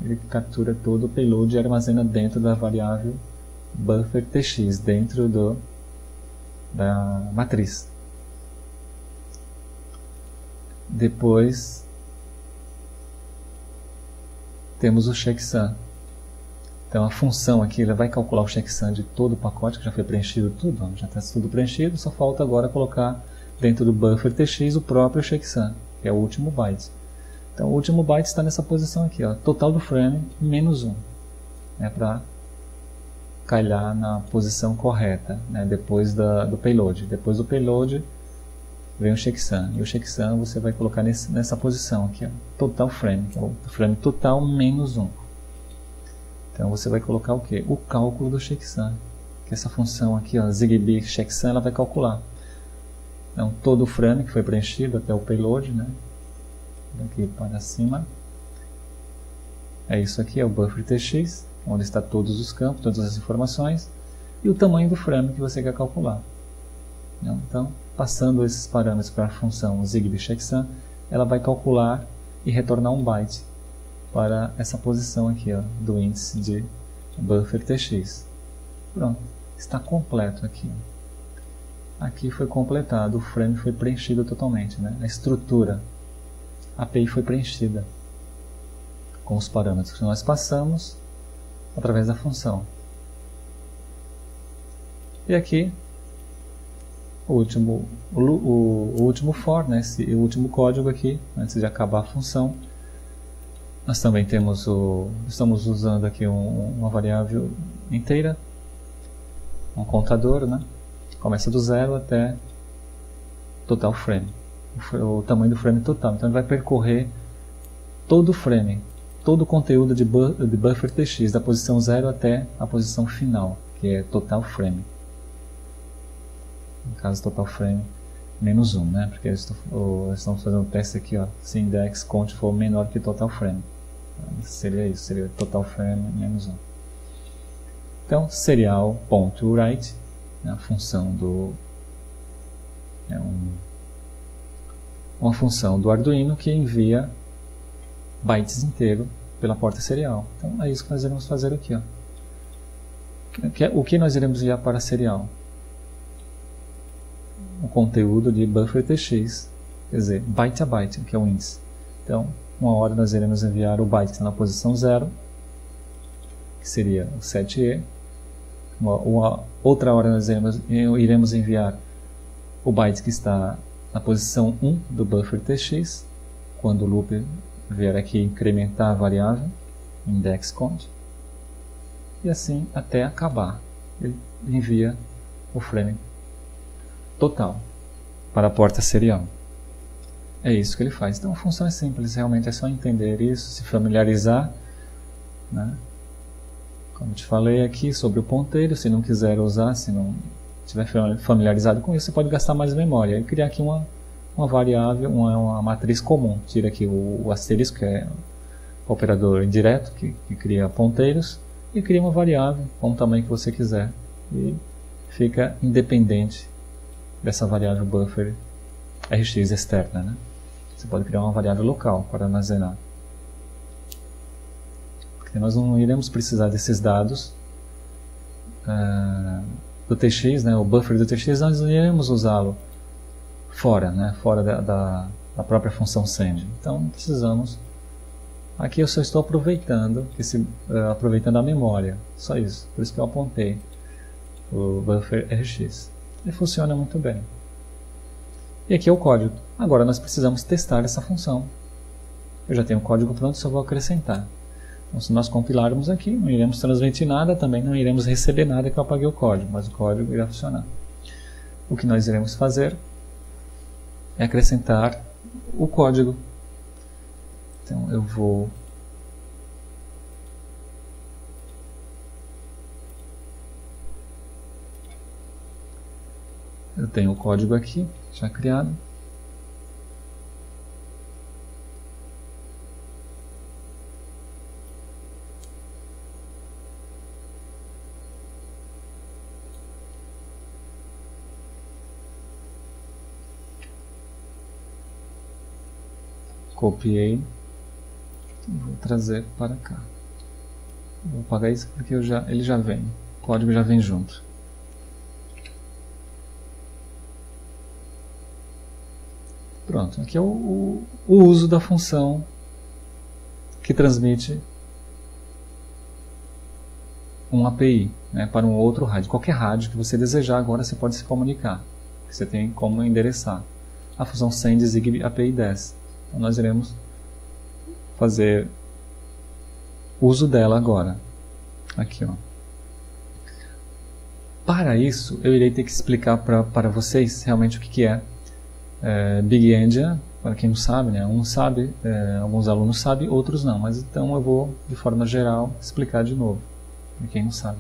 Speaker 2: Ele captura todo o payload e armazena dentro da variável buffer tx, dentro da matriz. Depois temos o checksum. Então a função aqui ela vai calcular o checksum de todo o pacote, que já foi preenchido tudo, ó, já está tudo preenchido, só falta agora colocar dentro do buffer tx o próprio checksum, que é o último byte. Então o último byte está nessa posição aqui, ó, total do frame menos 1, né, para calhar na posição correta, né, depois do payload. Depois do payload vem o checksum, e o checksum você vai colocar nessa posição aqui, ó, total frame, que é o frame total menos 1. Então você vai colocar o que? O cálculo do checksum, que essa função aqui, ó, zigbee checksum, ela vai calcular. Então todo o frame que foi preenchido até o payload, né, daqui para cima, é isso aqui, é o buffer tx, onde está todos os campos, todas as informações, e o tamanho do frame que você quer calcular. Então, passando esses parâmetros para a função zigbee checksum, ela vai calcular e retornar um byte para essa posição aqui, ó, do índice de buffer tx. Pronto, está completo aqui. Aqui foi completado, o frame foi preenchido totalmente, né? A estrutura, a API foi preenchida com os parâmetros que nós passamos através da função. E aqui o último for, né? O último código aqui, antes de acabar a função. Nós também estamos usando aqui uma variável inteira, um contador, né? Começa do 0 até total frame, o tamanho do frame total. Então ele vai percorrer todo o frame, todo o conteúdo de buffer tx, da posição 0 até a posição final, que é total frame. No caso, total frame menos 1, né? Porque estamos fazendo um teste aqui, ó, se index count for menor que total frame. Seria isso, seria total frame menos 1. Então, serial.write, né, a função uma função do Arduino que envia bytes inteiro pela porta serial. Então, é isso que nós iremos fazer aqui, ó. O que nós iremos enviar para a serial? O conteúdo de buffer tx, quer dizer, byte a byte, que é o índice. Então, uma hora nós iremos enviar o byte que está na posição 0, que seria o 7e. Outra hora nós iremos enviar o byte que está na posição 1 do buffer tx, quando o loop vier aqui incrementar a variável index count, e assim até acabar. Ele envia o frame total para a porta serial. É isso que ele faz. Então a função é simples, realmente é só entender isso, se familiarizar, né? Como eu te falei aqui sobre o ponteiro, se não quiser usar, se não estiver familiarizado com isso, você pode gastar mais memória e criar aqui uma variável, uma matriz comum. Tira aqui o asterisco, que é o operador indireto, que cria ponteiros, e cria uma variável com o tamanho que você quiser. E fica independente dessa variável buffer rx externa, né? Você pode criar uma variável local para armazenar. Porque nós não iremos precisar desses dados do tx, né? O buffer do tx, nós não iremos usá-lo fora, né? Fora da própria função send. Então não precisamos. Aqui eu só estou aproveitando a memória, só isso. Por isso que eu apontei o buffer rx. Ele funciona muito bem. E aqui é o código. Agora nós precisamos testar essa função. Eu já tenho o código pronto, só vou acrescentar. Então, se nós compilarmos aqui, não iremos transmitir nada, também não iremos receber nada que eu apaguei o código, mas o código irá funcionar. O que nós iremos fazer é acrescentar o código. Então eu vou tenho o código aqui já criado. Copiei e vou trazer para cá. Vou apagar isso porque ele já vem, o código já vem junto. Pronto, aqui é o uso da função que transmite um API, né, para um outro rádio. Qualquer rádio que você desejar agora você pode se comunicar, você tem como endereçar. A função send Zigbee API 10. Então nós iremos fazer uso dela agora. Aqui, ó. Para isso, eu irei ter que explicar para vocês realmente o que é Big Endian. Para quem não sabe, né? Um sabe, alguns alunos sabem, outros não. Mas então eu vou, de forma geral, explicar de novo, para quem não sabe.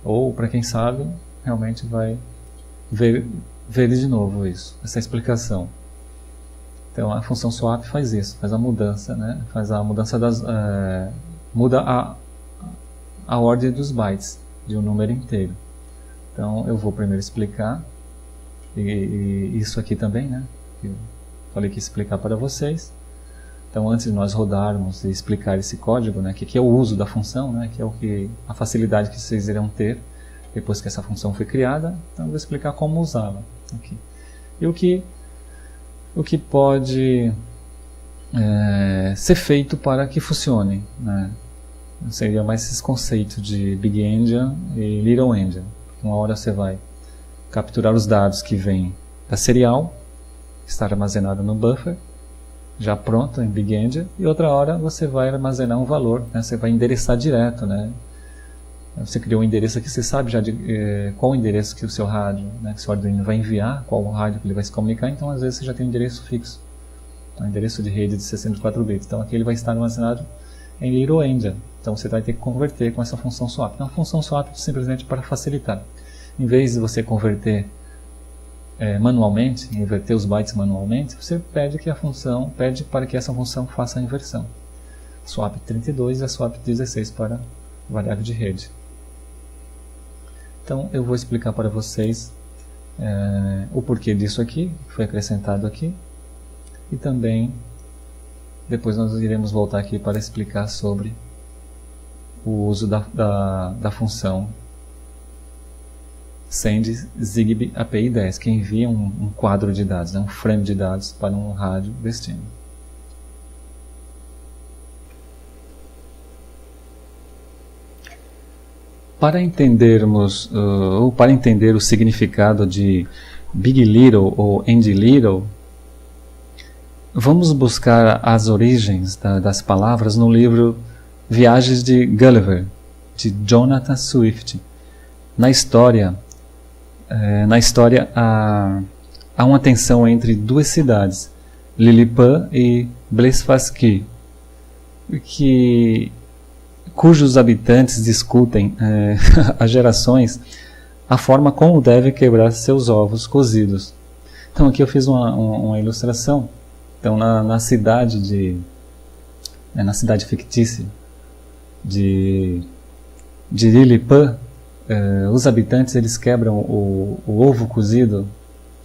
Speaker 2: Ou para quem sabe, realmente vai ver de novo isso, essa explicação. Então a função swap faz isso, faz a mudança, né? Faz a mudança muda a ordem dos bytes de um número inteiro. Então eu vou primeiro explicar e isso aqui também, né? Eu falei que ia explicar para vocês. Então antes de nós rodarmos e explicar esse código, né? Que é o uso da função, né? Que é a facilidade que vocês irão ter depois que essa função foi criada. Então eu vou explicar como usá-la aqui. E o que pode ser feito para que funcione, né? Seria mais esse conceito de Big Endian e Little Endian. Uma hora você vai capturar os dados que vêm da serial, que está armazenada no buffer, já pronto em Big Endian, e outra hora você vai armazenar um valor, né? Você vai endereçar direto, né? Você criou um endereço aqui, você sabe já qual o endereço que o seu rádio, né, que o seu Arduino vai enviar, qual o rádio que ele vai se comunicar, então às vezes você já tem um endereço fixo, um endereço de rede de 64 bits, então aqui ele vai estar armazenado em Little Endian, então você vai ter que converter com essa função swap. Então a função swap simplesmente para facilitar, em vez de você converter manualmente, inverter os bytes manualmente, você pede para que essa função faça a inversão. Swap 32 e a swap 16 para variável de rede. Então eu vou explicar para vocês o porquê disso aqui, que foi acrescentado aqui, e também depois nós iremos voltar aqui para explicar sobre o uso da função Send Zigbee API 10, que envia um quadro de dados, né, um frame de dados para um rádio destino. Para entendermos ou para entender o significado de Big Little ou End Little, vamos buscar as origens das palavras no livro Viagens de Gulliver, de Jonathan Swift. Na história há uma tensão entre duas cidades, Lilliput e Blefuscu, cujos habitantes discutem há gerações a forma como deve quebrar seus ovos cozidos. Então aqui eu fiz uma ilustração. Então na cidade fictícia de Lilliput, os habitantes eles quebram o ovo cozido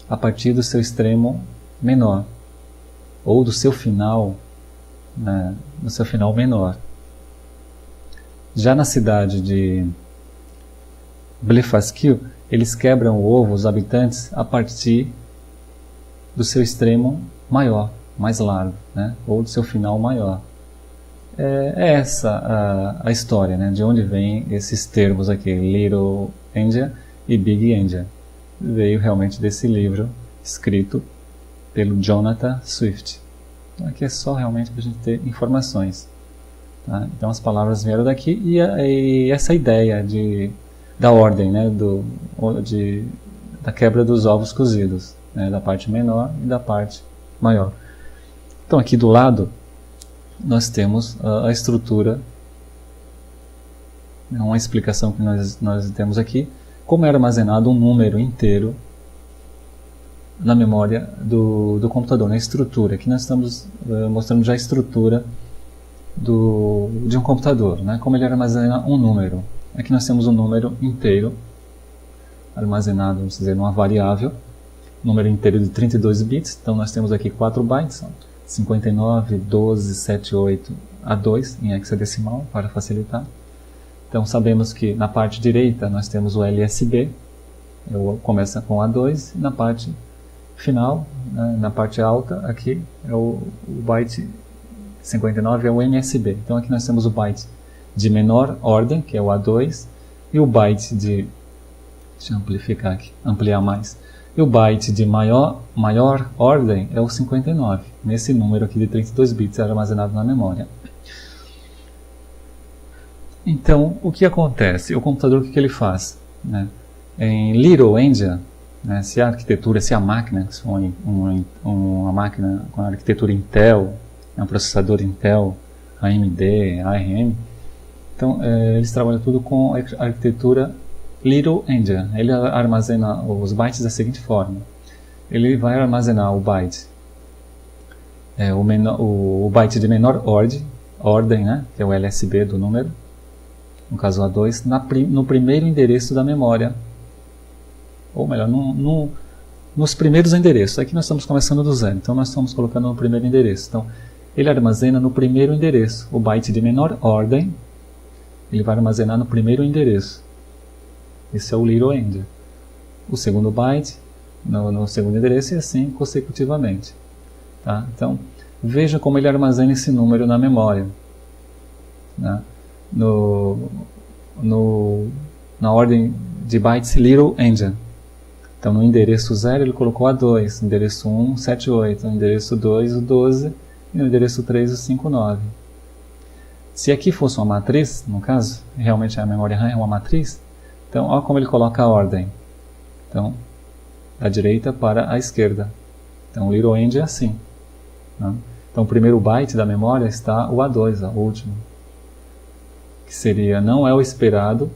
Speaker 2: a partir do seu extremo menor ou do seu final, do seu final menor. Já na cidade de Blefuscu, eles quebram o ovo, os habitantes, a partir do seu extremo maior, mais largo, né? Ou do seu final maior. É essa a história, né? De onde vêm esses termos aqui, Little Endian e Big Endian. Veio realmente desse livro escrito pelo Jonathan Swift. Então aqui é só realmente para a gente ter informações. Tá? Então as palavras vieram daqui e essa ideia da ordem, né, da quebra dos ovos cozidos, né, da parte menor e da parte maior. Então aqui do lado nós temos a estrutura, uma explicação que nós temos aqui, como é armazenado um número inteiro na memória do computador, na estrutura. Aqui nós estamos mostrando já a estrutura de um computador, né? Como ele armazena um número. Aqui nós temos um número inteiro armazenado, vamos dizer, numa variável, número inteiro de 32 bits, então nós temos aqui 4 bytes, 59, 12, 78, A2 em hexadecimal, para facilitar. Então sabemos que na parte direita nós temos o LSB, começa com A2, e na parte final, na parte alta, aqui é o byte 59 é o MSB. Então aqui nós temos o byte de menor ordem, que é o A2, e o byte de... Deixa eu amplificar aqui, ampliar mais. E o byte de maior ordem é o 59. Nesse número aqui de 32 bits é armazenado na memória. Então, o que acontece? O computador, o que ele faz? Né? Em Little Endian, né, se a máquina, se for uma máquina com a arquitetura Intel, um processador Intel, AMD, ARM, então eles trabalham tudo com a arquitetura Little Endian. Ele armazena os bytes da seguinte forma: ele vai armazenar o byte, o byte de menor ordem, né, que é o LSB do número, no caso A2, no primeiro endereço da memória, ou melhor, nos primeiros endereços. Aqui nós estamos começando do zero, então nós estamos colocando no primeiro endereço. Então ele armazena no primeiro endereço. O byte de menor ordem, ele vai armazenar no primeiro endereço. Esse é o Little Endian. O segundo byte no segundo endereço e assim consecutivamente. Tá? Então, veja como ele armazena esse número na memória. Né? Na ordem de bytes Little Endian. Então, no endereço 0 ele colocou A2, no endereço 1, 78, no endereço 2, o 12, e no endereço 3 o 59. Se aqui fosse uma matriz, no caso, realmente a memória RAM é uma matriz, então olha como ele coloca a ordem. Então, da direita para a esquerda. Então o little end é assim. Né? Então o primeiro byte da memória está o A2, o último. Que seria, não é o esperado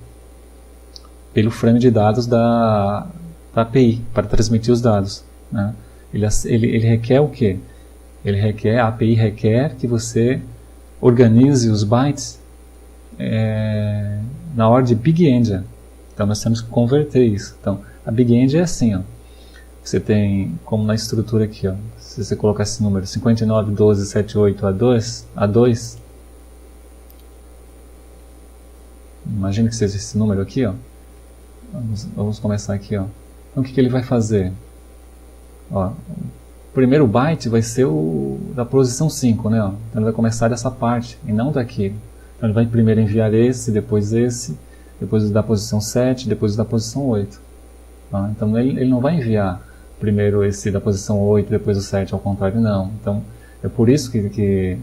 Speaker 2: pelo frame de dados da API, para transmitir os dados. Né? Ele requer o quê? A API requer que você organize os bytes na ordem Big Endian. Então nós temos que converter isso. Então a Big Endian é assim, ó. Você tem, como na estrutura aqui, ó, se você colocar esse número 59, 12, 78, A2, imagine que seja esse número aqui, ó. Vamos começar aqui, ó. Então o que ele vai fazer? Ó, o primeiro byte vai ser o da posição 5, né? Ó. Então ele vai começar dessa parte e não daqui. Então ele vai primeiro enviar esse, depois da posição 7, depois da posição 8. Tá? Então ele não vai enviar primeiro esse da posição 8, depois o 7, ao contrário, não. Então é por isso que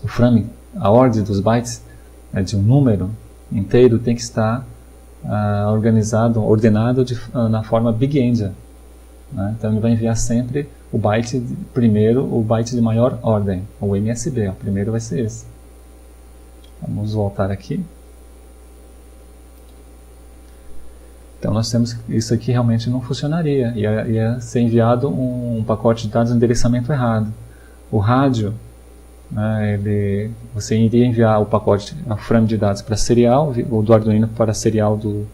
Speaker 2: o frame, a ordem dos bytes de um número inteiro tem que estar ordenado na forma Big Endian. Né? Então ele vai enviar sempre o byte primeiro, o byte de maior ordem, o MSB. O primeiro vai ser esse. Vamos voltar aqui. Então nós temos que isso aqui realmente não funcionaria. Ia ser enviado um pacote de dados de endereçamento errado. O rádio, né, você iria enviar o pacote, a frame de dados para serial, ou do Arduino para serial do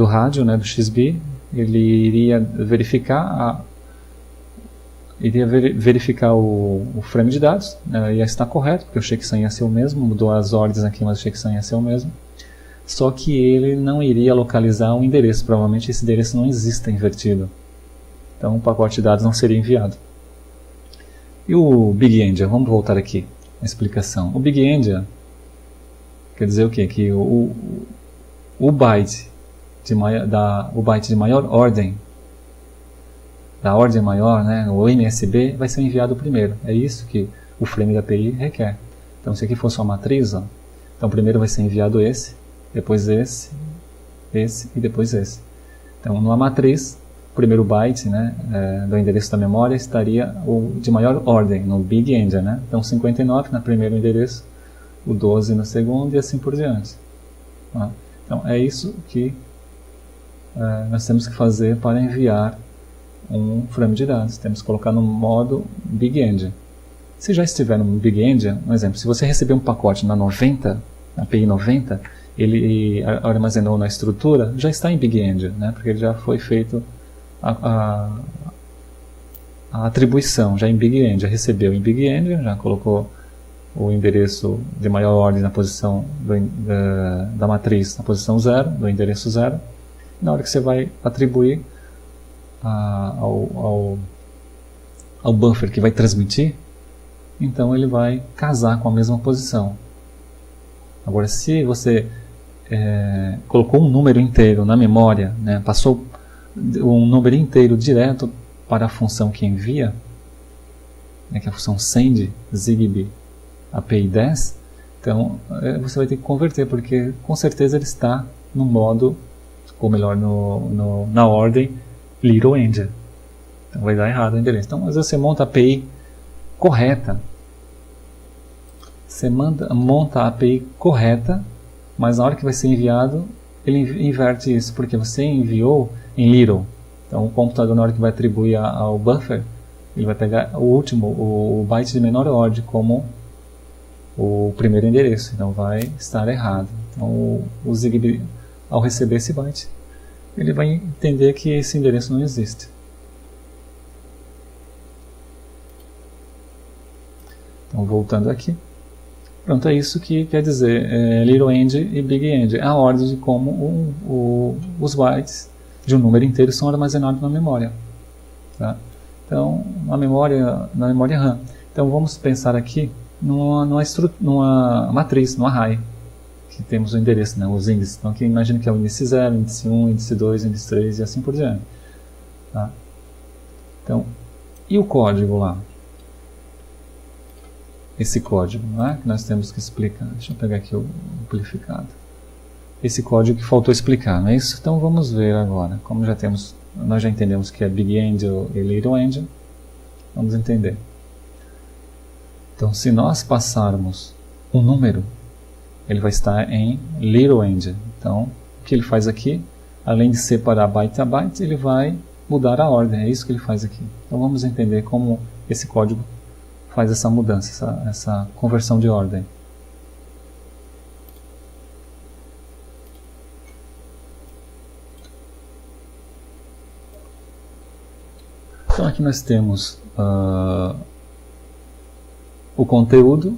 Speaker 2: rádio, né, do XB. Ele iria verificar o frame de dados, né, ia estar correto, porque o checksum ia ser o mesmo, mudou as ordens aqui, mas o checksum ia ser o mesmo. Só que ele não iria localizar um endereço, provavelmente esse endereço não existe invertido. Então o pacote de dados não seria enviado. E o Big Endian, vamos voltar aqui à explicação. O Big Endian quer dizer o quê? Que o byte de maior ordem, da ordem maior, né, o MSB, vai ser enviado primeiro. É isso que o frame da API requer. Então se aqui fosse uma matriz, ó, então primeiro vai ser enviado esse, depois esse e depois esse. Então numa matriz, o primeiro byte, né, do endereço da memória estaria o de maior ordem, no Big Endian, né? Então 59 no primeiro endereço, o 12 no segundo e assim por diante. Tá? Então é isso que nós temos que fazer para enviar um frame de dados. Temos que colocar no modo Big Endian. Se já estiver no Big Endian, um exemplo, se você receber um pacote na API 90, ele armazenou na estrutura, já está em Big Endian, né? Porque ele já foi feito a atribuição, já em Big Endian, recebeu em Big Endian, já colocou o endereço de maior ordem na posição da matriz, na posição 0, do endereço 0. Na hora que você vai atribuir ao buffer que vai transmitir, então ele vai casar com a mesma posição. Agora, se você colocou um número inteiro na memória, né, passou um número inteiro direto para a função que envia, né, que é a função send ZigBee API 10, então você vai ter que converter, porque com certeza ele está no modo, ou melhor, na ordem Little Endian. Então vai dar errado o endereço. Então às vezes você monta a API correta, monta a API correta, mas na hora que vai ser enviado, ele inverte isso, porque você enviou em Little. Então o computador, na hora que vai atribuir ao buffer, ele vai pegar o byte de menor ordem como o primeiro endereço, então vai estar errado. Então o ZigBee, ao receber esse byte, ele vai entender que esse endereço não existe. Então voltando aqui, pronto, é isso que quer dizer Little Endian e Big Endian, a ordem de como os bytes de um número inteiro são armazenados na memória. Tá? Então na memória RAM. Então vamos pensar aqui numa matriz, no array, que temos o endereço, né, os índices. Então aqui imagina que é o índice 0, índice 1, índice 2, índice 3 e assim por diante. Tá? Então, e o código lá? esse código, não é? Que nós temos que explicar. Deixa eu pegar aqui o amplificado. Esse código que faltou explicar, não é isso? Então vamos ver agora. Como nós já entendemos que é Big Angel e Little Angel, vamos entender. Então, se nós passarmos um número, ele vai estar em Little Angel. Então, o que ele faz aqui, além de separar byte a byte, ele vai mudar a ordem. É isso que ele faz aqui. Então, vamos entender como esse código faz essa mudança, essa conversão de ordem. Então aqui nós temos o conteúdo,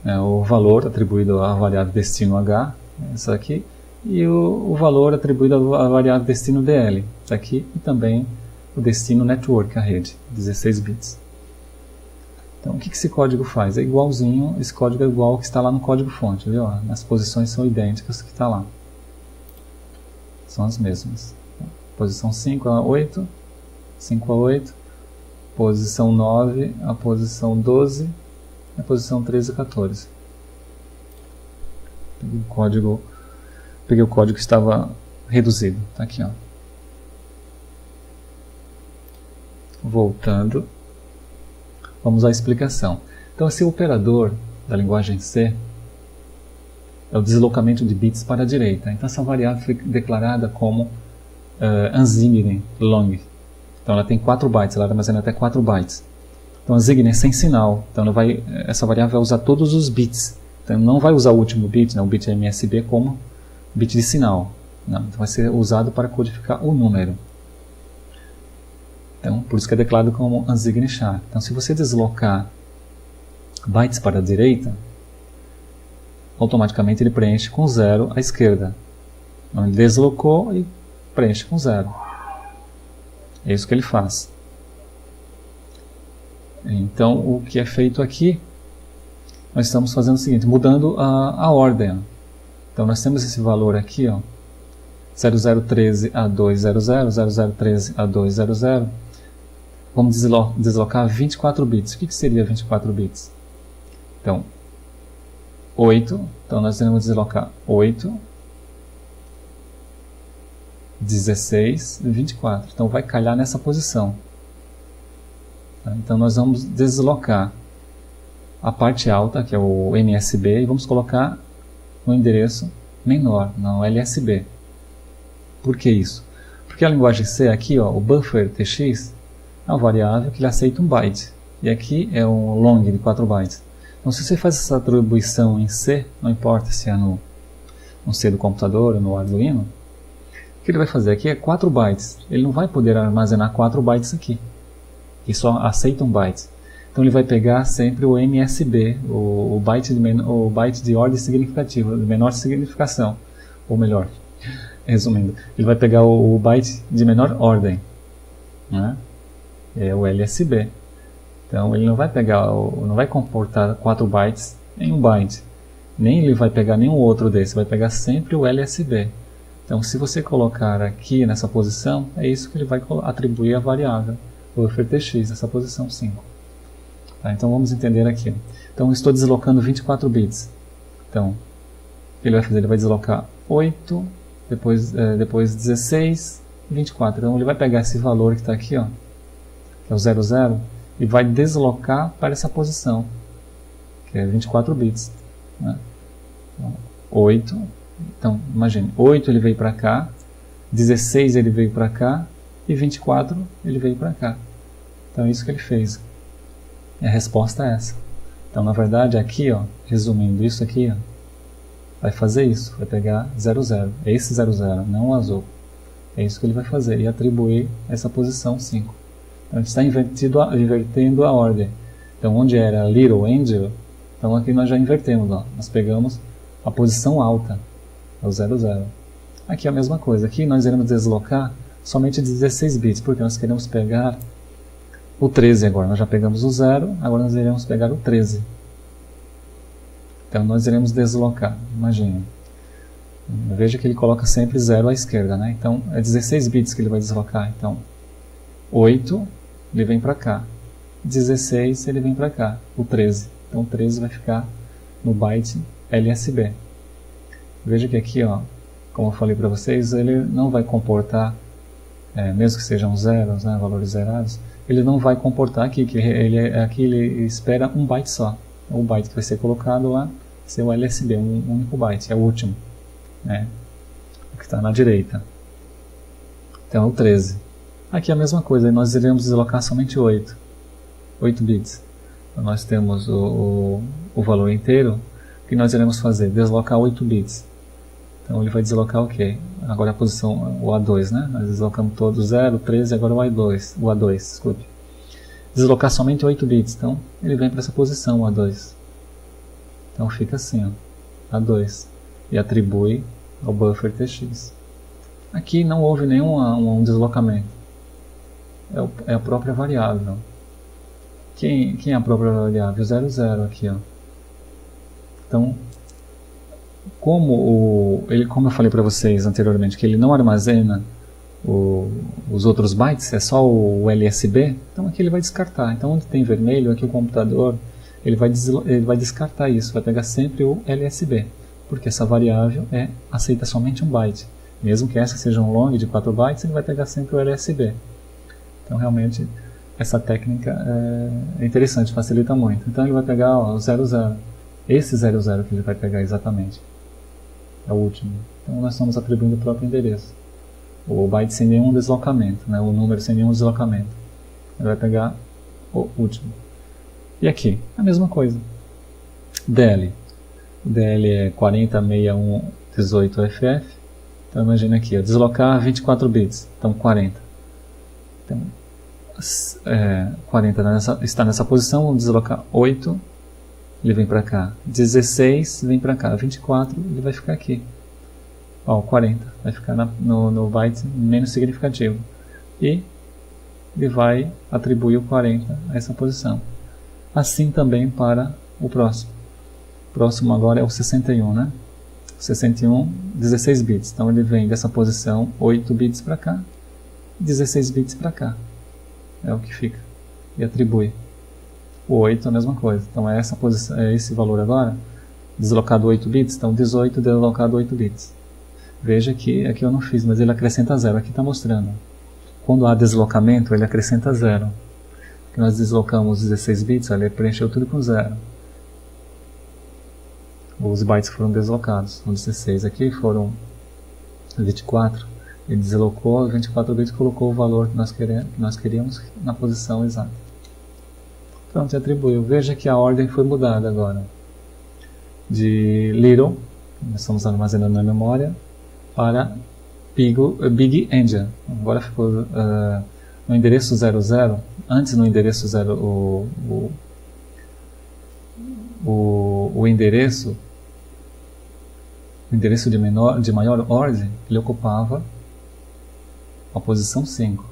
Speaker 2: o valor atribuído à variável destino H, essa aqui, e o valor atribuído à variável destino DL, essa aqui, e também o destino network, a rede, 16 bits. Então o que esse código faz? É igualzinho, esse código é igual ao que está lá no código fonte, viu? As posições são idênticas que está lá. São as mesmas. Posição 5 a 8. 5 a 8, posição 9, a posição 12, a posição 13 a 14. Peguei o código que estava reduzido, está aqui, ó. Voltando, vamos à explicação. Então esse operador da linguagem C é o deslocamento de bits para a direita. Então essa variável foi declarada como unsigned long. Então ela tem 4 bytes, ela armazena até 4 bytes. Então a unsigned é sem sinal, então essa variável vai usar todos os bits. Então não vai usar o último bit, o bit MSB, como bit de sinal. Não, então vai ser usado para codificar o número. Então por isso que é declarado como unsigned char. Então se você deslocar bytes para a direita, automaticamente ele preenche com 0 à esquerda. Então ele deslocou e preenche com 0. É isso que ele faz. Então, o que é feito aqui, nós estamos fazendo o seguinte, mudando a ordem. Então, nós temos esse valor aqui, ó, 0013 a 200, 0013 a 200. Vamos deslocar 24 bits. O que seria 24 bits? Então, 8. Então, nós iremos deslocar 8. 16 e 24. Então vai calhar nessa posição. Então nós vamos deslocar a parte alta, que é o MSB, e vamos colocar no endereço menor, no LSB. Por que isso? Porque a linguagem C aqui, ó, o buffer tx, é uma variável que ele aceita um byte. E aqui é um long de 4 bytes. Então se você faz essa atribuição em C, não importa se é no C do computador ou no Arduino, o que ele vai fazer aqui é 4 bytes. Ele não vai poder armazenar 4 bytes aqui. Ele só aceita um byte. Então ele vai pegar sempre o MSB, o byte de ordem significativa, de menor significação. Ou melhor, resumindo, ele vai pegar o byte de menor ordem. Né? É o LSB. Então ele não vai pegar, não vai comportar 4 bytes em um byte. Nem ele vai pegar nenhum outro desse, vai pegar sempre o LSB. Então, se você colocar aqui nessa posição, é isso que ele vai atribuir à variável, o buffer tx, essa posição 5. Tá, então, vamos entender aqui. Então, eu estou deslocando 24 bits. Então, o que ele vai fazer? Ele vai deslocar 8, depois 16, 24. Então, ele vai pegar esse valor que está aqui, ó, que é o 00, e vai deslocar para essa posição, que é 24 bits. Né? Então, 8... Então, imagine, 8 ele veio para cá, 16 ele veio para cá e 24 ele veio para cá. Então, é isso que ele fez. E a resposta é essa. Então, na verdade, aqui, ó, resumindo, isso aqui, ó, vai fazer isso, vai pegar 00. É esse 00, não o azul. É isso que ele vai fazer e atribuir essa posição 5. Então, a gente está invertendo a ordem. Então, onde era Little Angel, então aqui nós já invertemos, ó. Nós pegamos a posição alta. É o 00. Aqui é a mesma coisa. Aqui nós iremos deslocar somente 16 bits, porque nós queremos pegar o 13 agora. Nós já pegamos o 0, agora nós iremos pegar o 13. Então nós iremos deslocar. Imagina. Veja que ele coloca sempre 0 à esquerda, né? Então é 16 bits que ele vai deslocar. Então 8, ele vem para cá. 16 ele vem para cá, o 13. Então o 13 vai ficar no byte LSB. Veja que aqui, ó, como eu falei para vocês, ele não vai comportar, mesmo que sejam zeros, né, valores zerados, ele não vai comportar aqui, que aqui ele espera um byte só. O byte que vai ser colocado lá vai ser o LSB, um único byte, é o último, né, o que está na direita. Então é o 13. Aqui é a mesma coisa, nós iremos deslocar somente 8 bits. Então nós temos o valor inteiro, o que nós iremos fazer? Deslocar 8 bits. Então ele vai deslocar o quê? Agora a posição, o A2, né? Nós deslocamos todos 0, 13, agora o A2, desculpe. Deslocar somente 8 bits, então ele vem para essa posição, o A2. Então fica assim, ó, A2, e atribui ao buffer TX. Aqui não houve nenhum deslocamento, é a própria variável. Quem é a própria variável? 00 aqui, ó. Então, como eu falei para vocês anteriormente, que ele não armazena os outros bytes, é só o LSB, então aqui ele vai descartar. Então onde tem vermelho, aqui o computador, ele vai descartar isso, vai pegar sempre o LSB, porque essa variável aceita somente um byte. Mesmo que essa seja um long de 4 bytes, ele vai pegar sempre o LSB. Então realmente essa técnica é interessante, facilita muito. Então ele vai pegar o 00, esse 00 que ele vai pegar exatamente, é o último. Então nós estamos atribuindo o próprio endereço, o byte sem nenhum deslocamento, né, o número sem nenhum deslocamento. Ele vai pegar o último. E aqui, a mesma coisa. DL. O DL é 406118FF. Então imagina aqui, deslocar 24 bits, então 40. Então, 40 está nessa posição, vamos deslocar 8, ele vem para cá. 16 vem para cá, 24 ele vai ficar aqui. Ó, 40 vai ficar no byte menos significativo. E ele vai atribuir o 40 a essa posição. Assim também para o próximo. O próximo agora é o 61, né? 61, 16 bits. Então ele vem dessa posição 8 bits para cá, 16 bits para cá. É o que fica. E atribui. O 8 é a mesma coisa. Então é essa posição, é esse valor agora, deslocado 8 bits, então 18 deslocado 8 bits. Veja que aqui eu não fiz, mas ele acrescenta 0. Aqui está mostrando. Quando há deslocamento, ele acrescenta 0. Porque nós deslocamos 16 bits, ele preencheu tudo com 0. Os bytes foram deslocados. No 16 aqui foram 24. Ele deslocou 24 bits e colocou o valor que nós queríamos na posição exata. Pronto, atribuiu. Veja que a ordem foi mudada agora. De little, nós estamos armazenando na memória, para big endian. Agora ficou no endereço 00. Antes no endereço 0, o endereço de maior ordem, ele ocupava a posição 5.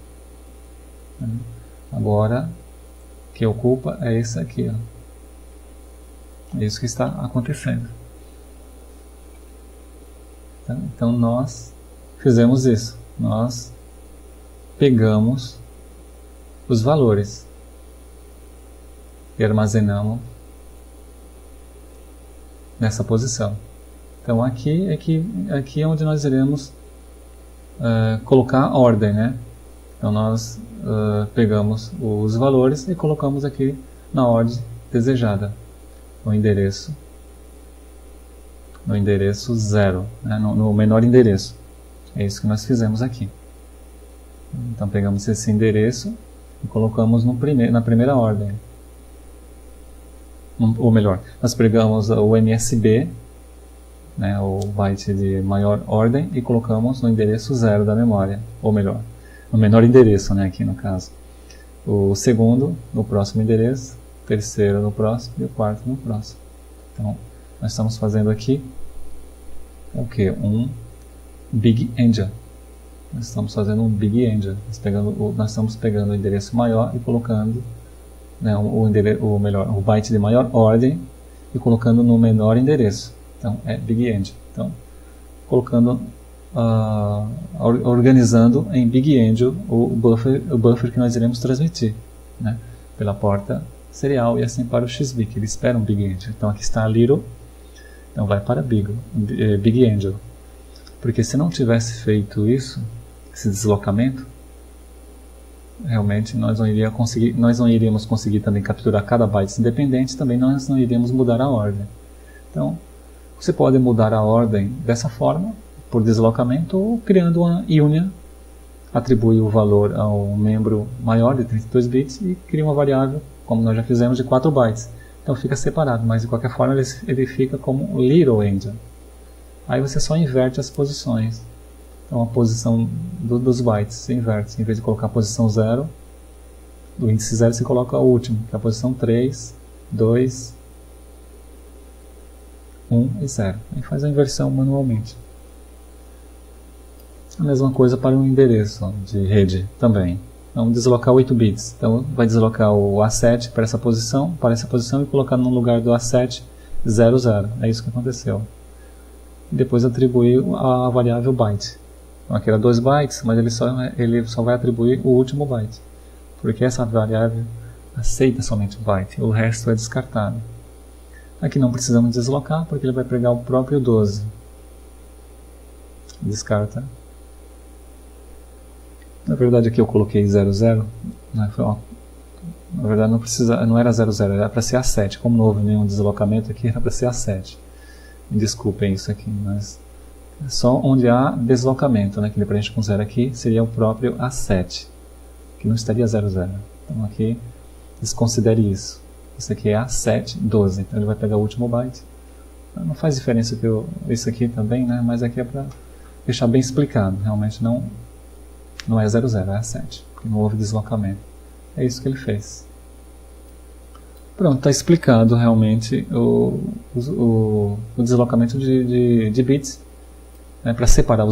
Speaker 2: Agora, o que ocupa é esse aqui. Ó. É isso que está acontecendo. Então nós fizemos isso. Nós pegamos os valores e armazenamos nessa posição. Então aqui é onde nós iremos colocar a ordem, né? Então nós pegamos os valores e colocamos aqui na ordem desejada, no endereço 0, né? no menor endereço. É isso que nós fizemos aqui. Então pegamos esse endereço e colocamos na primeira ordem. Ou melhor, nós pegamos o MSB, né, o byte de maior ordem, e colocamos no endereço 0 da memória, ou melhor, no menor endereço, né, aqui no caso. O segundo no próximo endereço, o terceiro no próximo e o quarto no próximo. Então, nós estamos fazendo aqui o que? Um big endian. Nós estamos fazendo um big endian. Nós estamos pegando o endereço maior e colocando, né, o byte de maior ordem e colocando no menor endereço. Então é big endian. Então, colocando, organizando em big endian o buffer que nós iremos transmitir, né? pela porta serial e assim para o XB, que ele espera um Big Angel. Então aqui está a Little, então vai para Big Angel. Porque se não tivesse feito isso, esse deslocamento, realmente nós não iríamos conseguir também capturar cada byte independente, também nós não iríamos mudar a ordem. Então, você pode mudar a ordem dessa forma, por deslocamento, ou criando uma union, atribui o valor ao membro maior de 32 bits e cria uma variável, como nós já fizemos, de 4 bytes. Então fica separado, mas de qualquer forma ele fica como Little Angel. Aí você só inverte as posições. Então a posição dos bytes se inverte. Em vez de colocar a posição 0, do índice 0 você coloca o último, que é a posição 3, 2, 1 e 0. Aí faz a inversão manualmente. A mesma coisa para o endereço de rede também. Então deslocar 8 bits. Então vai deslocar o A7 para essa posição e colocar no lugar do A7 00. É isso que aconteceu. E depois atribuir a variável byte. Então aqui era 2 bytes, mas ele só vai atribuir o último byte. Porque essa variável aceita somente o byte, o resto é descartado. Aqui não precisamos deslocar, porque ele vai pegar o próprio 12. Descarta. Na verdade aqui eu coloquei 00. Na verdade não era 00, era para ser A7. Como não houve nenhum deslocamento aqui, era para ser A7. Me desculpem isso aqui, mas só onde há deslocamento, né, que ele preenche com 0 aqui, seria o próprio A7, que não estaria 00. Então aqui desconsidere isso. Isso aqui é A7, 12, então ele vai pegar o último byte. Não faz diferença que isso aqui também, né, mas aqui é para deixar bem explicado. Realmente não é 00, é A7, porque não houve deslocamento. É isso que ele fez. Pronto, está explicado realmente o deslocamento de bits, né, para separar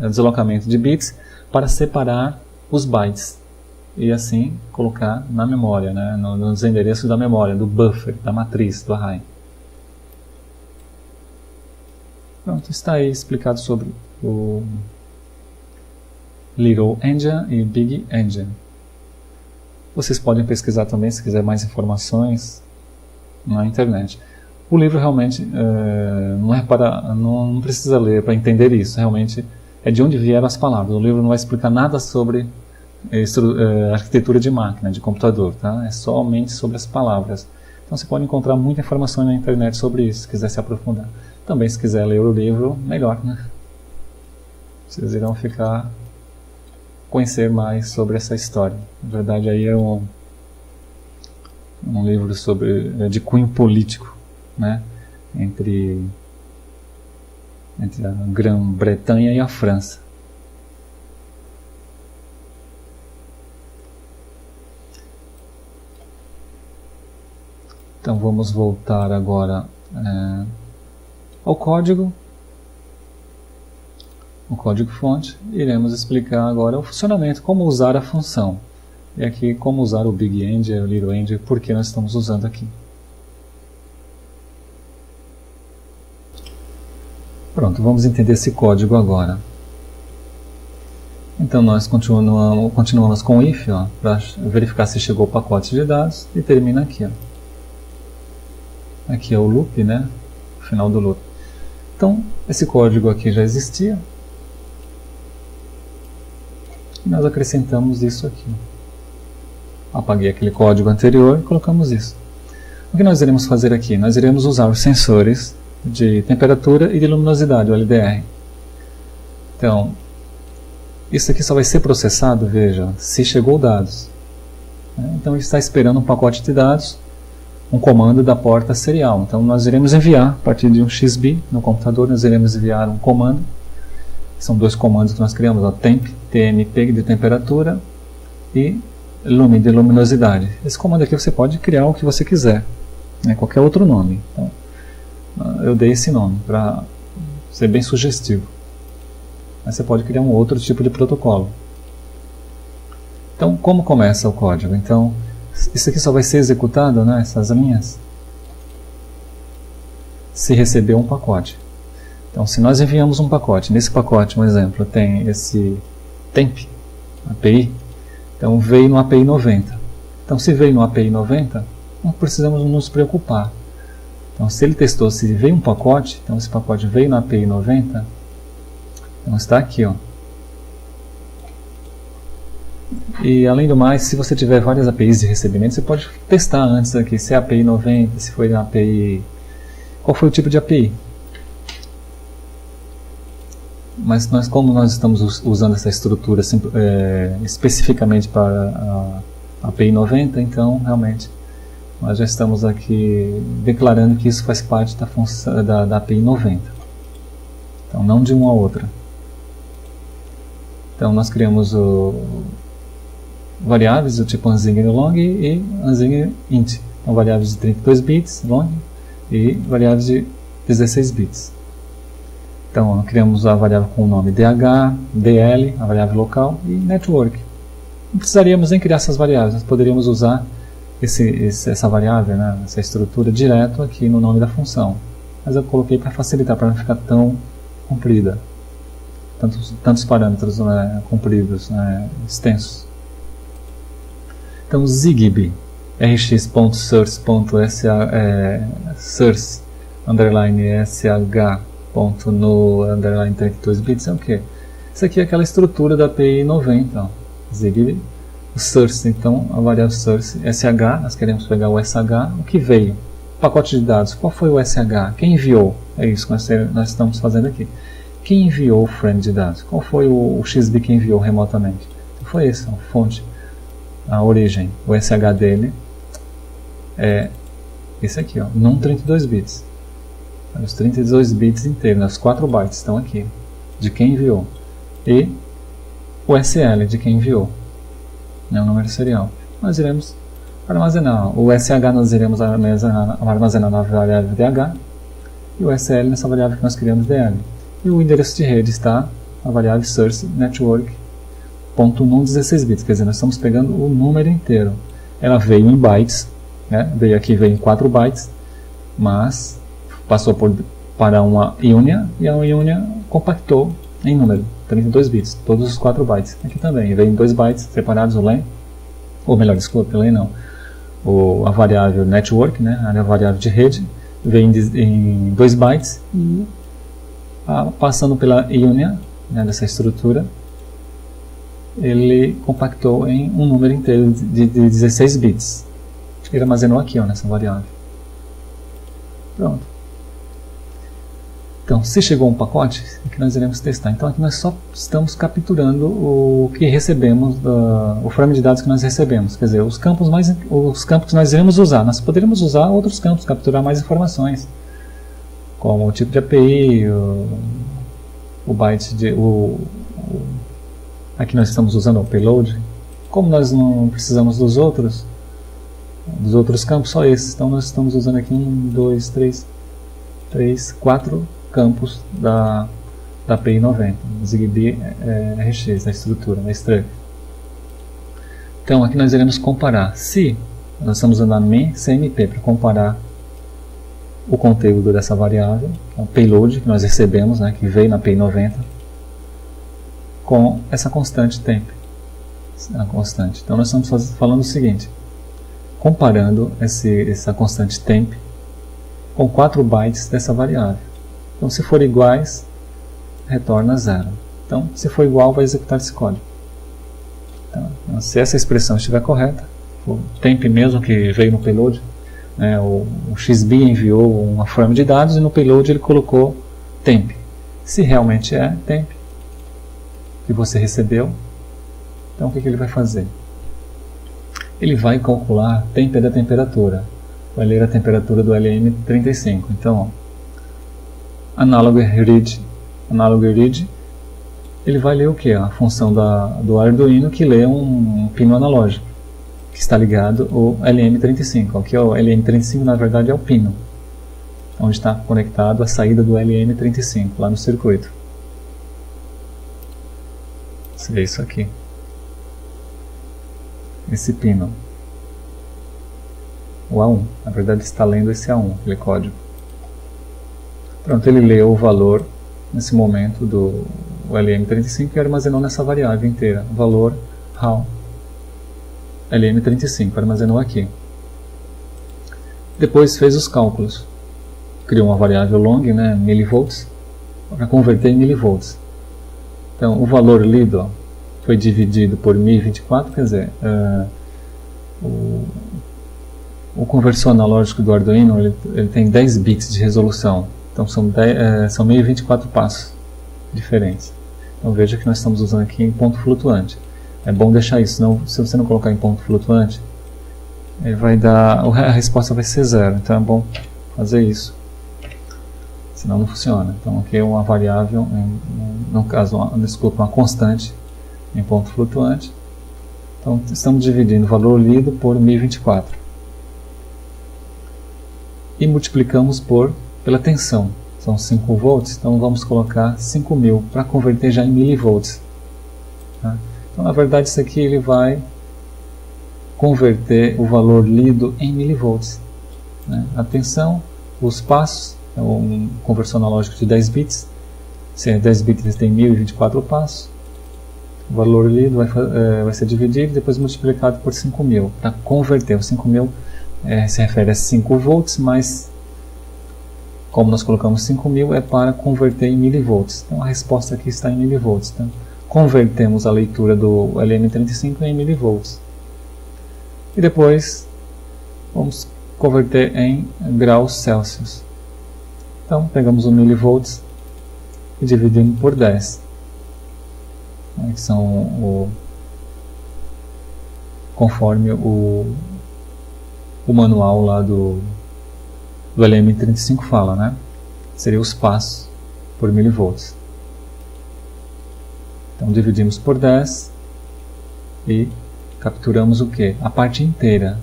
Speaker 2: deslocamento de bits para separar os bytes e assim colocar na memória, né, nos endereços da memória, do buffer, da matriz, do array. Pronto, está aí explicado sobre o Little Angel e Big Angel. Vocês podem pesquisar também se quiser mais informações na internet. O livro realmente não precisa ler para entender isso. Realmente é de onde vieram as palavras. O livro não vai explicar nada sobre arquitetura de máquina, de computador, tá? É somente sobre as palavras. Então você pode encontrar muita informação na internet sobre isso, se quiser se aprofundar. Também se quiser ler o livro, melhor, né? Vocês irão conhecer mais sobre essa história. Na verdade aí é um livro de cunho político, né? entre a Grã-Bretanha e a França. Então vamos voltar agora ao código. O código-fonte, iremos explicar agora o funcionamento, como usar a função. E aqui, como usar o Big Angel, o Little Angel, por que nós estamos usando aqui. Pronto, vamos entender esse código agora. Então nós continuamos com o if, para verificar se chegou o pacote de dados, e termina aqui. Aqui é o loop, né? O final do loop. Então, esse código aqui já existia. E nós acrescentamos isso aqui. Apaguei aquele código anterior e colocamos isso. O que nós iremos fazer aqui? Nós iremos usar os sensores de temperatura e de luminosidade, o LDR. Então, isso aqui só vai ser processado, veja, se chegou dados. Então ele está esperando um pacote de dados, um comando da porta serial. Então nós iremos enviar, a partir de um XB no computador, nós iremos enviar um comando. São 2 comandos que nós criamos, temp, tmp de temperatura e lumi de luminosidade. Esse comando aqui você pode criar o que você quiser, né, qualquer outro nome. Então, eu dei esse nome para ser bem sugestivo. Mas você pode criar um outro tipo de protocolo. Então, como começa o código? Então, isso aqui só vai ser executado, né, essas linhas, se receber um pacote. Então, se nós enviamos um pacote, nesse pacote, um exemplo, tem esse temp, API, então veio no API 90. Então, se veio no API 90, não precisamos nos preocupar. Então, se ele testou, se veio um pacote, então esse pacote veio na API 90, então está aqui, ó. E além do mais, se você tiver várias APIs de recebimento, você pode testar antes aqui, se é API 90, se foi a API... Qual foi o tipo de API? Mas como nós estamos usando essa estrutura especificamente para a API 90, então realmente nós já estamos aqui declarando que isso faz parte da função da API 90. Então, não de uma a outra. Então, nós criamos variáveis do tipo unsigned long e unsigned int. Então, variáveis de 32 bits long e variáveis de 16 bits. Então, nós criamos a variável com o nome DH, DL, a variável local, e network. Não precisaríamos nem criar essas variáveis, nós poderíamos usar essa variável, né, essa estrutura direto aqui no nome da função. Mas eu coloquei para facilitar, para não ficar tão comprida. Tantos parâmetros, né, compridos, né, extensos. Então, Zigbee, rx.source.sh.no_32 bits é o que? Isso aqui é aquela estrutura da API 90, ó. Zigbee, o source, então a variável source, sh, nós queremos pegar o sh, o que veio, pacote de dados, qual foi o sh, quem enviou, é isso que nós estamos fazendo aqui. Quem enviou o frame de dados, qual foi o XB que enviou remotamente? Foi esse, a fonte, a origem, o sh dele é esse aqui, ó, num 32 bits. Os 32 bits inteiros, os 4 bytes estão aqui, de quem enviou. E o SL, de quem enviou, né, o número serial. Nós iremos armazenar. O SH nós iremos armazenar na variável DH e o SL nessa variável que nós criamos DL. E o endereço de rede está na variável source network.num 16 bits, quer dizer, nós estamos pegando o número inteiro. Ela veio em bytes, né, veio em 4 bytes, mas passou para uma Unia e a Unia compactou em número, 32 bits, todos os 4 bytes. Aqui também, veio em 2 bytes separados o len, ou melhor, desculpa, len não, a variável network, né, a variável de rede, veio em 2 bytes e passando pela Unia, né, dessa estrutura, ele compactou em um número inteiro de 16 bits. Ele armazenou aqui, ó, nessa variável. Pronto. Então, se chegou um pacote, aqui nós iremos testar. Então, aqui nós só estamos capturando o que recebemos, o frame de dados que nós recebemos. Quer dizer, os campos que nós iremos usar. Nós poderíamos usar outros campos, capturar mais informações, como o tipo de API, o byte aqui nós estamos usando o payload. Como nós não precisamos dos outros campos, só esses. Então, nós estamos usando aqui 4 campos da API 90, Zigbee RX, da estrutura, da struct. Então, aqui nós iremos comparar. Se nós estamos usando a main-cmp para comparar o conteúdo dessa variável, que é o payload que nós recebemos, né, que veio na API 90, com essa constante temp. Então, nós estamos falando o seguinte, comparando essa constante temp com 4 bytes dessa variável. Então, se for iguais, retorna 0. Então, se for igual, vai executar esse código. Então, se essa expressão estiver correta, o temp mesmo que veio no payload, né, o XB enviou uma frame de dados e no payload ele colocou temp. Se realmente é temp que você recebeu, então o que ele vai fazer? Ele vai calcular temp da temperatura. Vai ler a temperatura do LM35. Então, analog read, ele vai ler o que? A função do Arduino que lê um pino analógico, que está ligado ao LM35. Aqui, o LM35 na verdade é o pino, onde está conectado a saída do LM35, lá no circuito. Seria isso aqui. Esse pino. O A1, na verdade está lendo esse A1, aquele código. Pronto, ele leu o valor nesse momento do LM35 e armazenou nessa variável inteira, o valor HAL LM35, armazenou aqui. Depois fez os cálculos. Criou uma variável long, né, milivolts, para converter em milivolts. Então, o valor lido, ó, foi dividido por 1024, quer dizer, o conversor analógico do Arduino ele tem 10 bits de resolução. Então, são 1024 passos diferentes. Então, veja que nós estamos usando aqui em ponto flutuante. É bom deixar isso, senão, se você não colocar em ponto flutuante, ele vai dar, a resposta vai ser 0. Então, é bom fazer isso. Senão não funciona. Então aqui é uma variável, no caso, uma constante em ponto flutuante. Então estamos dividindo o valor lido por 1024. E multiplicamos pela tensão. São 5 volts, então vamos colocar 5.000 para converter já em milivolts. Tá? Então na verdade isso aqui ele vai converter o valor lido em milivolts. Né? A tensão, os passos, é um conversor analógico de 10 bits. Se é 10 bits, ele tem 1024 passos. O valor lido vai ser dividido e depois multiplicado por 5.000 para converter. O 5.000 se refere a 5 volts, mas como nós colocamos 5.000 é para converter em milivolts. Então a resposta aqui está em milivolts. Então, convertemos a leitura do LM35 em milivolts. E depois vamos converter em graus Celsius. Então, pegamos o milivolts e dividimos por 10. Que são conforme o manual lá do LM35 fala, né? Seria os passos por milivolts. Então, dividimos por 10 e capturamos o que? A parte inteira.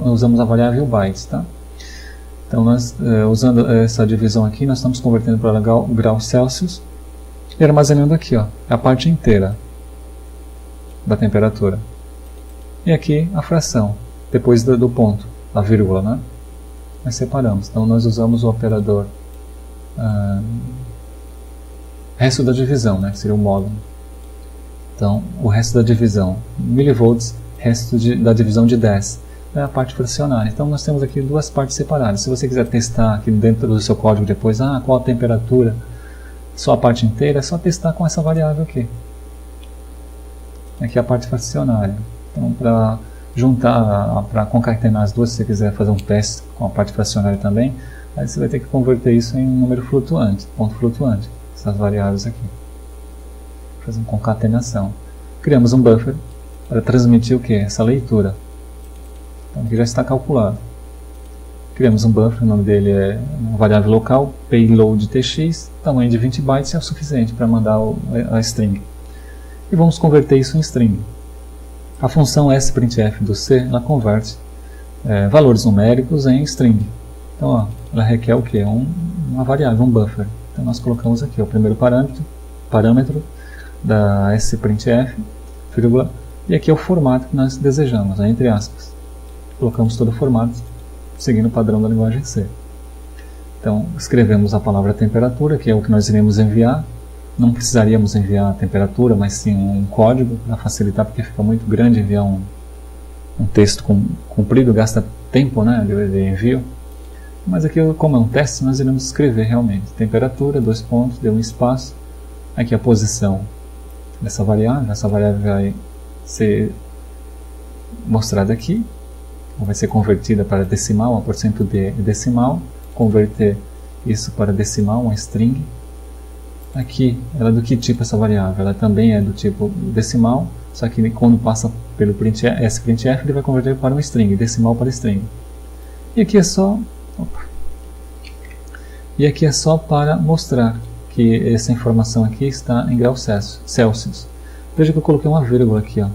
Speaker 2: Usamos a variável bytes, tá? Então, nós, usando essa divisão aqui, nós estamos convertendo para graus Celsius e armazenando aqui, ó, a parte inteira da temperatura. E aqui a fração, depois do ponto, a vírgula, né? Nós separamos. Então, nós usamos o operador resto da divisão, né? Que seria o módulo. Então, o resto da divisão, milivolts, resto da divisão de 10. É a parte fracionária. Então nós temos aqui duas partes separadas. Se você quiser testar aqui dentro do seu código depois, qual a temperatura, só a parte inteira, é só testar com essa variável aqui. Aqui é a parte fracionária. Então para juntar, para concatenar as duas, se você quiser fazer um teste com a parte fracionária também, aí você vai ter que converter isso em um número flutuante, ponto flutuante, essas variáveis aqui. Fazer uma concatenação. Criamos um buffer para transmitir o que? Essa leitura. Então aqui já está calculado. Criamos um buffer, o nome dele é uma variável local, payload tx, tamanho de 20 bytes é o suficiente para mandar a string. E vamos converter isso em string. A função sprintf do C, ela converte valores numéricos em string. Então ó, ela requer o que? Uma variável, um buffer. Então nós colocamos aqui o primeiro parâmetro da sprintf, vírgula, e aqui é o formato que nós desejamos, entre aspas. Colocamos todo o formato, seguindo o padrão da linguagem C. Então, escrevemos a palavra temperatura, que é o que nós iremos enviar. Não precisaríamos enviar a temperatura, mas sim um código, para facilitar, porque fica muito grande enviar um texto comprido, gasta tempo, né, de envio. Mas aqui, como é um teste, nós iremos escrever realmente. Temperatura, 2 pontos, deu um espaço. Aqui a posição dessa variável. Essa variável vai ser mostrada aqui. Vai ser convertida para decimal, a porcento de decimal. Converter isso para decimal, uma string. Aqui, ela é do que tipo essa variável? Ela também é do tipo decimal, só que quando passa pelo sprintf, ele vai converter para um string, decimal para string. E aqui é só... E aqui é só para mostrar que essa informação aqui está em graus Celsius. Veja que eu coloquei uma vírgula aqui, ó.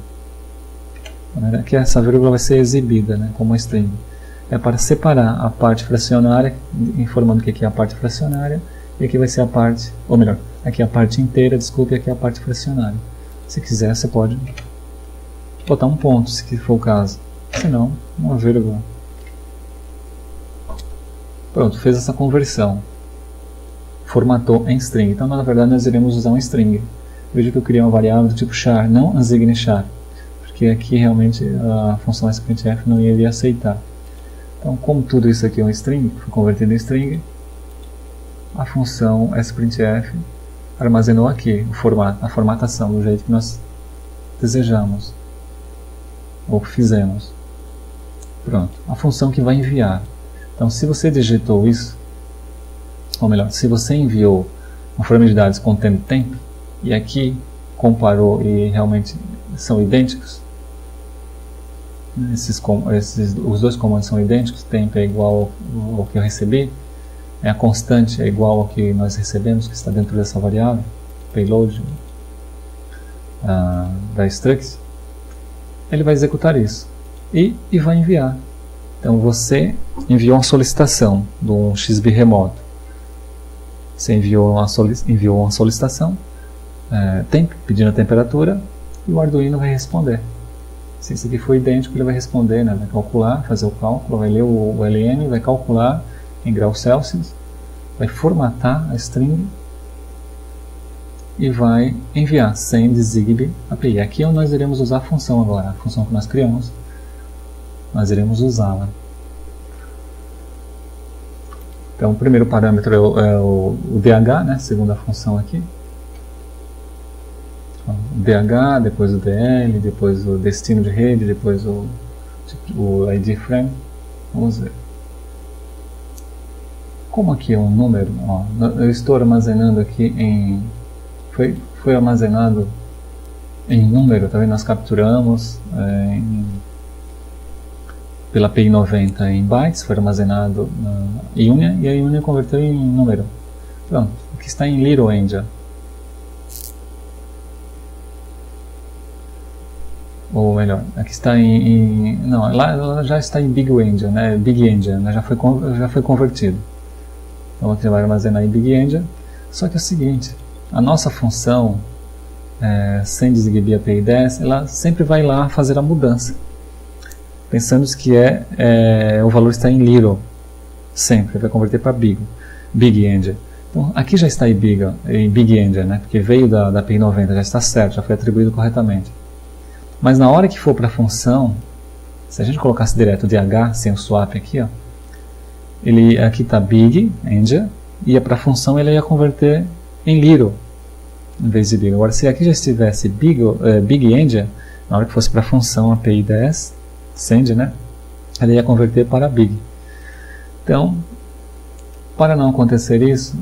Speaker 2: Que essa vírgula vai ser exibida, né, como uma string. É para separar a parte fracionária, informando que aqui é a parte fracionária, e aqui vai ser a parte, ou melhor, aqui é a parte inteira, desculpe, aqui é a parte fracionária. Se quiser, você pode botar um ponto, se for o caso. Se não, uma vírgula. Pronto, fez essa conversão. Formatou em string. Então, na verdade, nós iremos usar um string. Veja que eu criei uma variável do tipo char, não unsigned char. Porque porque aqui realmente a função sprintf não iria aceitar. Então, como tudo isso aqui é um string, foi convertido em string, a função sprintf armazenou aqui o formato, a formatação do jeito que nós desejamos ou fizemos. Pronto, a função que vai enviar. Então, se você digitou isso, ou melhor, se você enviou uma forma de dados contendo temp, e aqui comparou e realmente são idênticos, os dois comandos são idênticos, temp é igual ao que eu recebi, a constante é igual ao que nós recebemos, que está dentro dessa variável, payload da struct, ele vai executar isso e vai enviar. Então você enviou uma solicitação de um XB remoto. Você enviou uma solicitação, temp, pedindo a temperatura, e o Arduino vai responder. Se isso aqui for idêntico, ele vai responder, né? Vai calcular, fazer o cálculo, vai ler o LN, vai calcular em graus Celsius, vai formatar a string e vai enviar send Zigbee API. Aqui nós iremos usar a função agora, a função que nós criamos, nós iremos usá-la. Então o primeiro parâmetro é o DH, né? Segunda função aqui. O DH, depois o DL, depois o destino de rede, depois o ID frame. Vamos ver. Como aqui é um número, ó, eu estou armazenando aqui em... Foi armazenado em número, tá vendo? Nós capturamos pela API 90 em bytes, foi armazenado na Union, e a Union converteu em número. Pronto, aqui está em Little Angel. Ou melhor, aqui está não, lá já está em Big Angel, né? Big Angel, né? já foi convertido. Então aqui vai armazenar em Big Angel. Só que é o seguinte, a nossa função send Zigbee API 10, ela sempre vai lá fazer a mudança, pensando que o valor está em Little, sempre vai converter para Big Angel. Então aqui já está em Big Angel, né? Porque veio da API 90, já está certo, já foi atribuído corretamente. Mas na hora que for para a função, se a gente colocasse direto DH, sem o swap aqui, ó, aqui está Big Angel, e para a função ele ia converter em Little, em vez de Big. Agora, se aqui já estivesse Big Angel, na hora que fosse para a função API 10, send, né, ele ia converter para Big. Então, para não acontecer isso,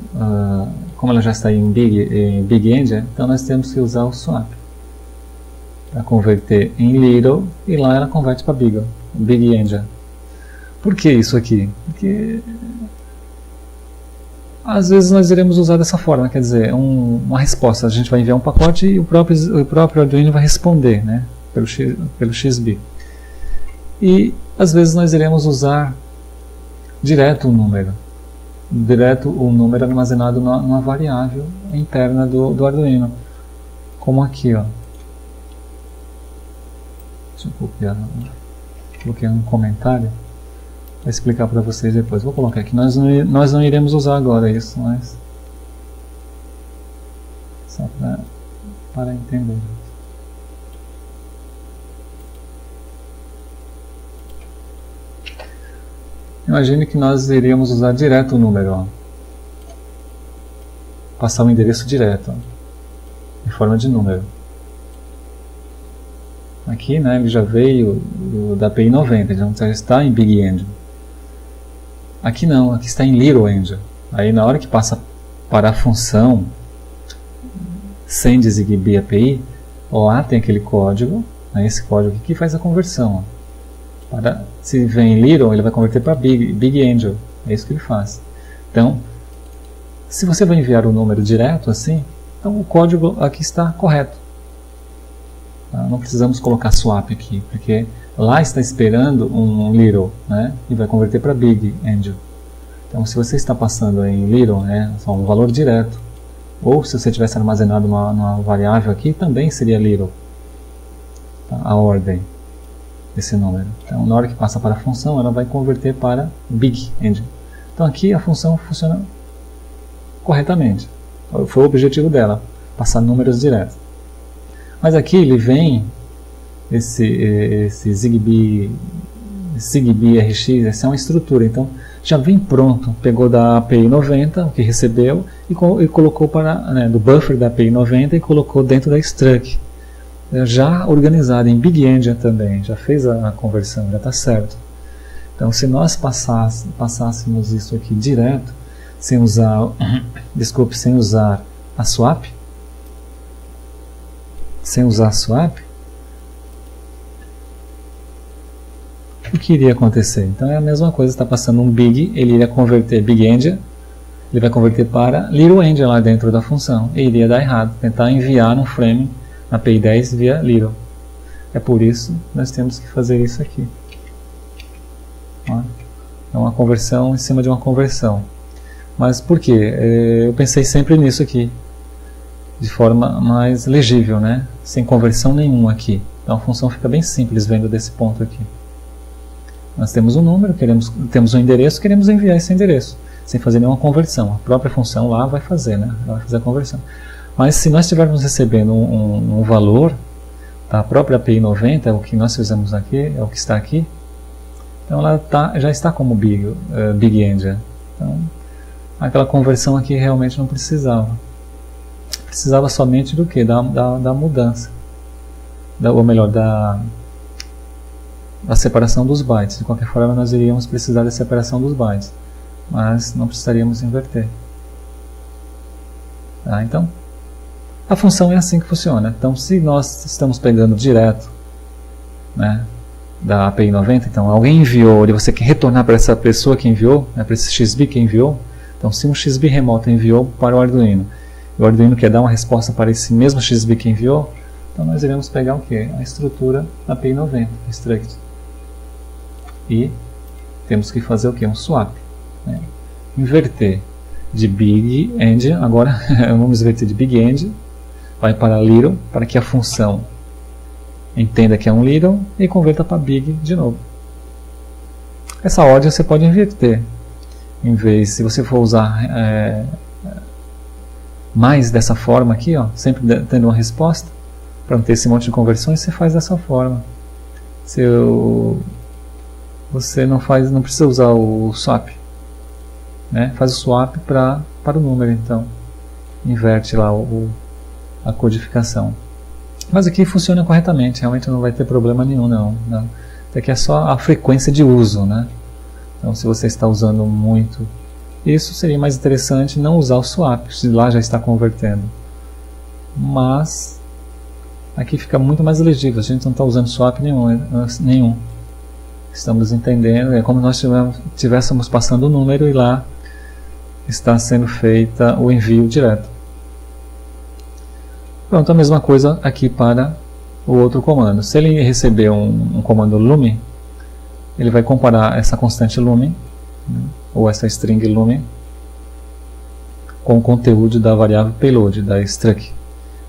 Speaker 2: como ela já está em Big Angel, então nós temos que usar o swap para converter em Little, e lá ela converte para Big Angel. Por que isso aqui? Porque às vezes nós iremos usar dessa forma, quer dizer, uma resposta, a gente vai enviar um pacote e o próprio Arduino vai responder, né, pelo XB. E às vezes nós iremos usar direto o número armazenado numa variável interna do Arduino, como aqui, ó. Deixa eu copiar, coloquei um comentário para explicar para vocês depois. Vou colocar aqui, nós não iremos usar agora isso, mas só para entender. Imagine que nós iríamos usar direto o número, ó. Passar o endereço direto, ó, em forma de número. Aqui, né, ele já veio da API 90, então já está em Big Angel. Aqui não, aqui está em Little Angel. Aí na hora que passa para a função send Zigbee API, lá tem aquele código, né, esse código aqui que faz a conversão. Ó. Se vem em Little, ele vai converter para Big Angel. É isso que ele faz. Então, se você vai enviar o número direto assim, então o código aqui está correto. Não precisamos colocar swap aqui, porque lá está esperando um Little, né, e vai converter para Big Angel. Então, se você está passando em Little, né, só um valor direto, ou se você tivesse armazenado uma variável aqui, também seria Little, tá, a ordem desse número. Então, na hora que passa para a função, ela vai converter para Big Angel. Então, aqui a função funciona corretamente. Foi o objetivo dela, passar números diretos. Mas aqui ele vem esse Zigbee RX, essa é uma estrutura, então já vem pronto, pegou da API 90 o que recebeu e colocou do buffer da API 90 e colocou dentro da struct, já organizado em Big Endian também, já fez a conversão, já está certo. Então se nós passássemos isso aqui direto, sem usar a swap, o que iria acontecer? Então é a mesma coisa, está passando um big, ele iria converter big endian, ele vai converter para little endian lá dentro da função, e iria dar errado, tentar enviar um frame na API 10 via little. É por isso que nós temos que fazer isso aqui. É uma conversão em cima de uma conversão. Mas por quê? Eu pensei sempre nisso aqui, de forma mais legível, né? Sem conversão nenhuma aqui. Então a função fica bem simples vendo desse ponto aqui. Nós temos um número, temos um endereço, queremos enviar esse endereço, sem fazer nenhuma conversão. A própria função lá vai fazer, né? Ela vai fazer a conversão. Mas se nós estivermos recebendo um valor da própria API 90, o que nós fizemos aqui, é o que está aqui, então ela já está como Big Endian. Então, aquela conversão aqui realmente não precisava. Precisava somente do que? Da mudança. Ou melhor, da separação dos bytes. De qualquer forma, nós iríamos precisar da separação dos bytes, mas não precisaríamos inverter. Tá? Então, a função é assim que funciona. Então, se nós estamos pegando direto, né, da API 90, então alguém enviou e você quer retornar para essa pessoa que enviou, né, para esse XBee que enviou, então se um XBee remoto enviou para o Arduino, e o Arduino quer dar uma resposta para esse mesmo XBee que enviou, então nós iremos pegar o que? A estrutura da API 90, struct. E temos que fazer o que? Um swap. Né? Inverter de Big Endian, agora vamos inverter de Big Endian, vai para Little, para que a função entenda que é um Little e converta para Big de novo. Essa ordem você pode inverter. Em vez, se você for usar mais dessa forma aqui, ó, sempre tendo uma resposta, para não ter esse monte de conversões, você faz dessa forma. Você não precisa usar o swap, né? Faz o swap para o número, então inverte lá a codificação. Mas aqui funciona corretamente, realmente não vai ter problema nenhum, não. Aqui é só a frequência de uso, né? Então, se você está usando muito isso, seria mais interessante não usar o swap, se lá já está convertendo. Mas aqui fica muito mais legível, a gente não está usando swap nenhum. Estamos entendendo, é como nós estivéssemos passando o número e lá está sendo feita o envio direto. Pronto, a mesma coisa aqui para o outro comando. Se ele receber um comando lumen, ele vai comparar essa constante lumen, né, ou essa string lumen, com o conteúdo da variável payload, da struct.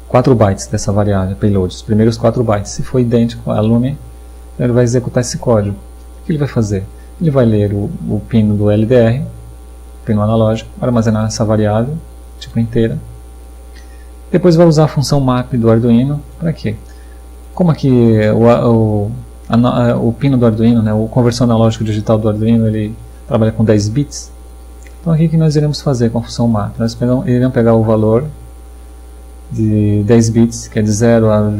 Speaker 2: 4 bytes dessa variável payload, os primeiros 4 bytes. Se for idêntico a lumen, ele vai executar esse código. O que ele vai fazer? Ele vai ler o pino do LDR, pino analógico, para armazenar essa variável, tipo inteira. Depois vai usar a função map do Arduino. Para quê? Como aqui o pino do Arduino, né, o conversão analógico digital do Arduino, ele trabalha com 10 bits. Então aqui o que nós iremos fazer com a função map? Nós iremos pegar o valor de 10 bits, que é de 0 a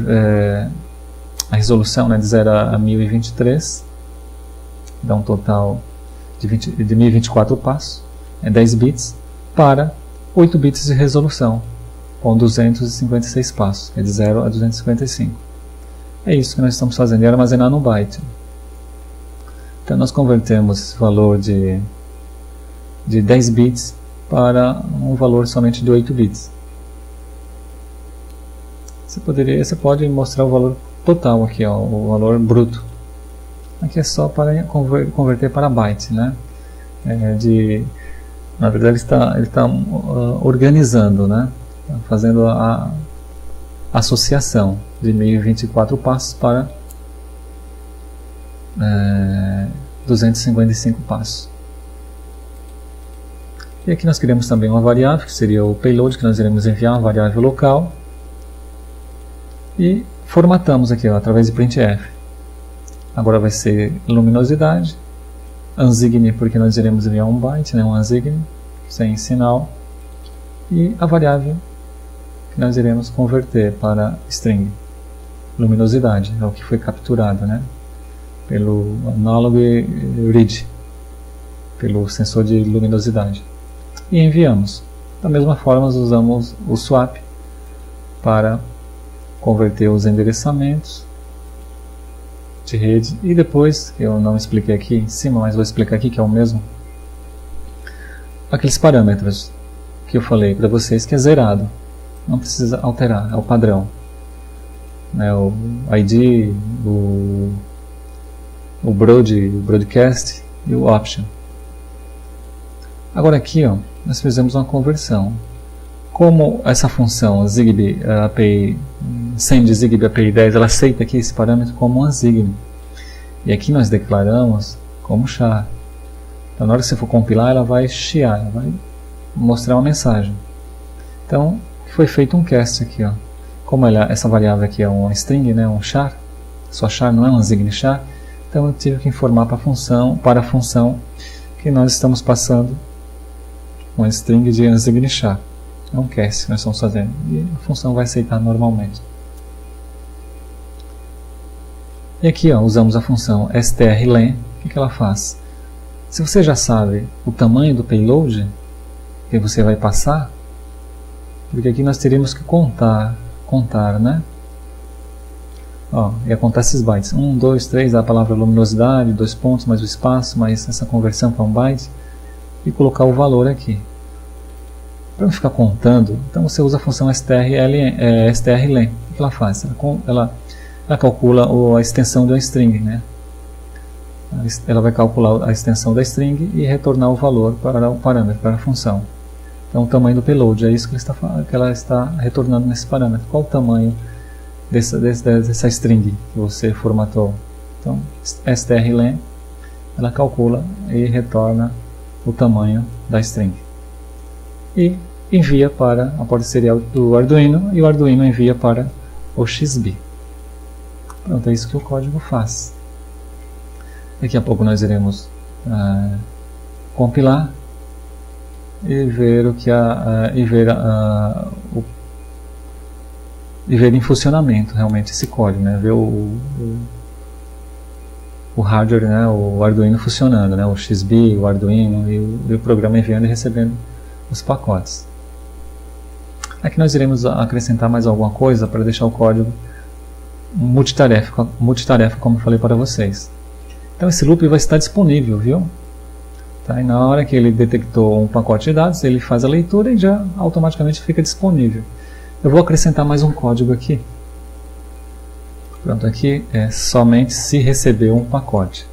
Speaker 2: resolução, né, de 0 a 1023, dá um total de 1024 passos, 10 bits, para 8 bits de resolução, com 256 passos, que é de 0 a 255. É isso que nós estamos fazendo, e armazenar no byte. Então nós convertemos esse valor de 10 bits para um valor somente de 8 bits. Você pode mostrar o valor total aqui, ó, o valor bruto. Aqui é só para converter para byte, né? Na verdade ele está organizando, né? Fazendo a associação de 1024 passos para 255 passos. E aqui nós criamos também uma variável, que seria o payload, que nós iremos enviar, uma variável local. E formatamos aqui, ó, através de printf. Agora vai ser luminosidade, unsigned porque nós iremos enviar um byte, né, um unsigned, sem sinal, e a variável que nós iremos converter para string, luminosidade, é o que foi capturado, né, pelo analog read, pelo sensor de luminosidade, e enviamos. Da mesma forma, nós usamos o swap para converter os endereçamentos de rede, e depois, eu não expliquei aqui em cima, mas vou explicar aqui que é o mesmo, aqueles parâmetros que eu falei para vocês que é zerado, não precisa alterar, é o padrão, né, o ID, o broadcast e o option. Agora aqui, ó, nós fizemos uma conversão. Como essa função Zigbee API send Zigbee API 10, ela aceita aqui esse parâmetro como unsigned. E aqui nós declaramos como char. Então na hora que você for compilar, ela vai chiar, ela vai mostrar uma mensagem. Então foi feito um cast aqui, ó. Como essa variável aqui é uma string, né, um char, só char não é um unsigned char, então eu tive que informar para a função que nós estamos passando uma string de unsigned char. É um cast que nós estamos fazendo e a função vai aceitar normalmente. E aqui, ó, usamos a função strlen. O que ela faz? Se você já sabe o tamanho do payload que você vai passar, porque aqui nós teríamos que contar, né? Ó, ia contar esses bytes. 1, 2, 3, a palavra luminosidade, 2 pontos, mais o espaço, mais essa conversão para um byte, e colocar o valor aqui. Para não ficar contando, então você usa a função strlen. O que ela faz? Ela calcula a extensão de uma string, né? Ela vai calcular a extensão da string e retornar o valor para o parâmetro, para a função. Então o tamanho do payload, é isso que ela está retornando nesse parâmetro. Qual o tamanho dessa string que você formatou? Então strlen, ela calcula e retorna o tamanho da string. E envia para a porta serial do Arduino, e o Arduino envia para o XBee. Pronto, é isso que o código faz. Daqui a pouco nós iremos compilar e ver o que e ver em funcionamento realmente esse código, né? Ver o hardware, né? O Arduino funcionando, né? O XBee, o Arduino e o programa enviando e recebendo os pacotes. Aqui nós iremos acrescentar mais alguma coisa para deixar o código multitarefa, como eu falei para vocês. Então esse loop vai estar disponível, viu? Tá? E na hora que ele detectou um pacote de dados, ele faz a leitura e já automaticamente fica disponível. Eu vou acrescentar mais um código aqui. Pronto, aqui é somente se receber um pacote.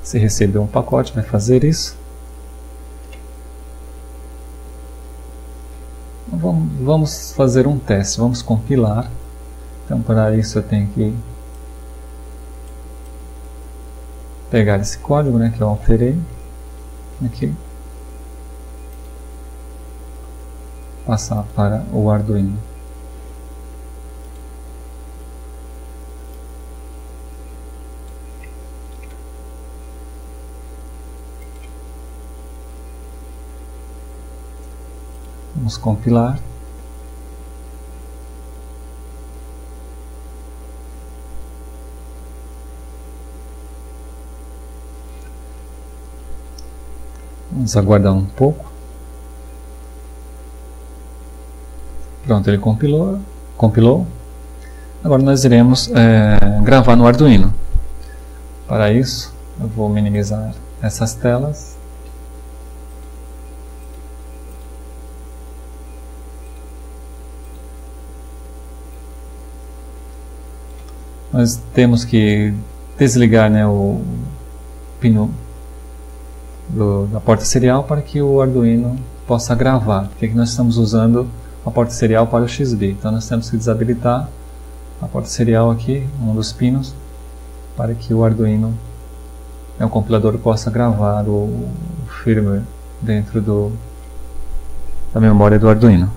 Speaker 2: Se receber um pacote, vai fazer isso. Vamos fazer um teste, vamos compilar. Então para isso eu tenho que pegar esse código, né, que eu alterei aqui, passar para o Arduino. Vamos compilar. Vamos aguardar um pouco. Pronto, ele compilou. Agora nós iremos gravar no Arduino. Para isso, eu vou minimizar essas telas. Nós temos que desligar, né, o pino da porta serial para que o Arduino possa gravar, porque aqui nós estamos usando a porta serial para o XBee. Então nós temos que desabilitar a porta serial aqui, um dos pinos, para que o Arduino, o compilador, possa gravar o firmware dentro da memória do Arduino.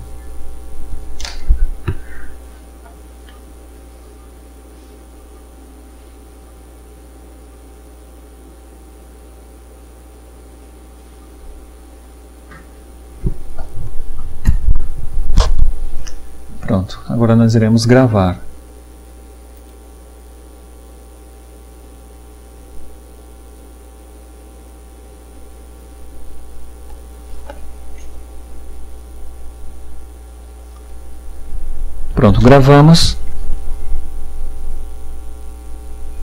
Speaker 2: Pronto, agora nós iremos gravar. Pronto, gravamos.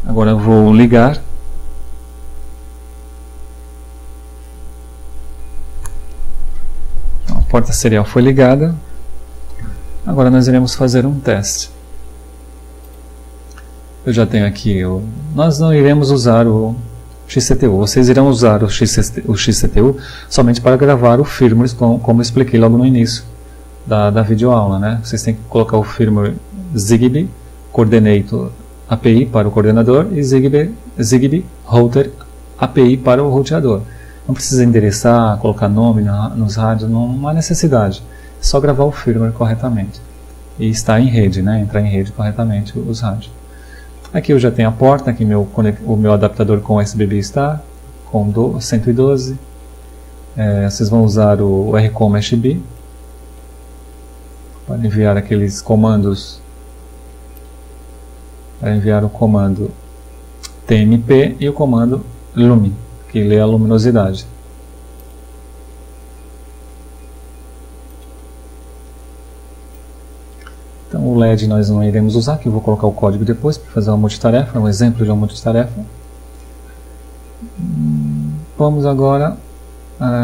Speaker 2: Agora eu vou ligar. A porta serial foi ligada. Agora nós iremos fazer um teste. Eu já tenho aqui nós não iremos usar o XCTU. Vocês irão usar o XCTU somente para gravar o firmware, como eu expliquei logo no início da videoaula, né? Vocês têm que colocar o firmware Zigbee Coordinator API para o coordenador e Zigbee Router API para o roteador. Não precisa endereçar, colocar nome nos rádios, não há necessidade. É só gravar o firmware corretamente e estar em rede, né? Entrar em rede corretamente os rádios. Aqui eu já tenho a porta, aqui o meu adaptador com SBB está com 112. Vocês vão usar o RCOM-SB para enviar aqueles comandos, para enviar o comando TMP e o comando Lumi, que lê a luminosidade. Então o LED nós não iremos usar, que eu vou colocar o código depois para fazer uma multitarefa, um exemplo de uma multitarefa. Vamos agora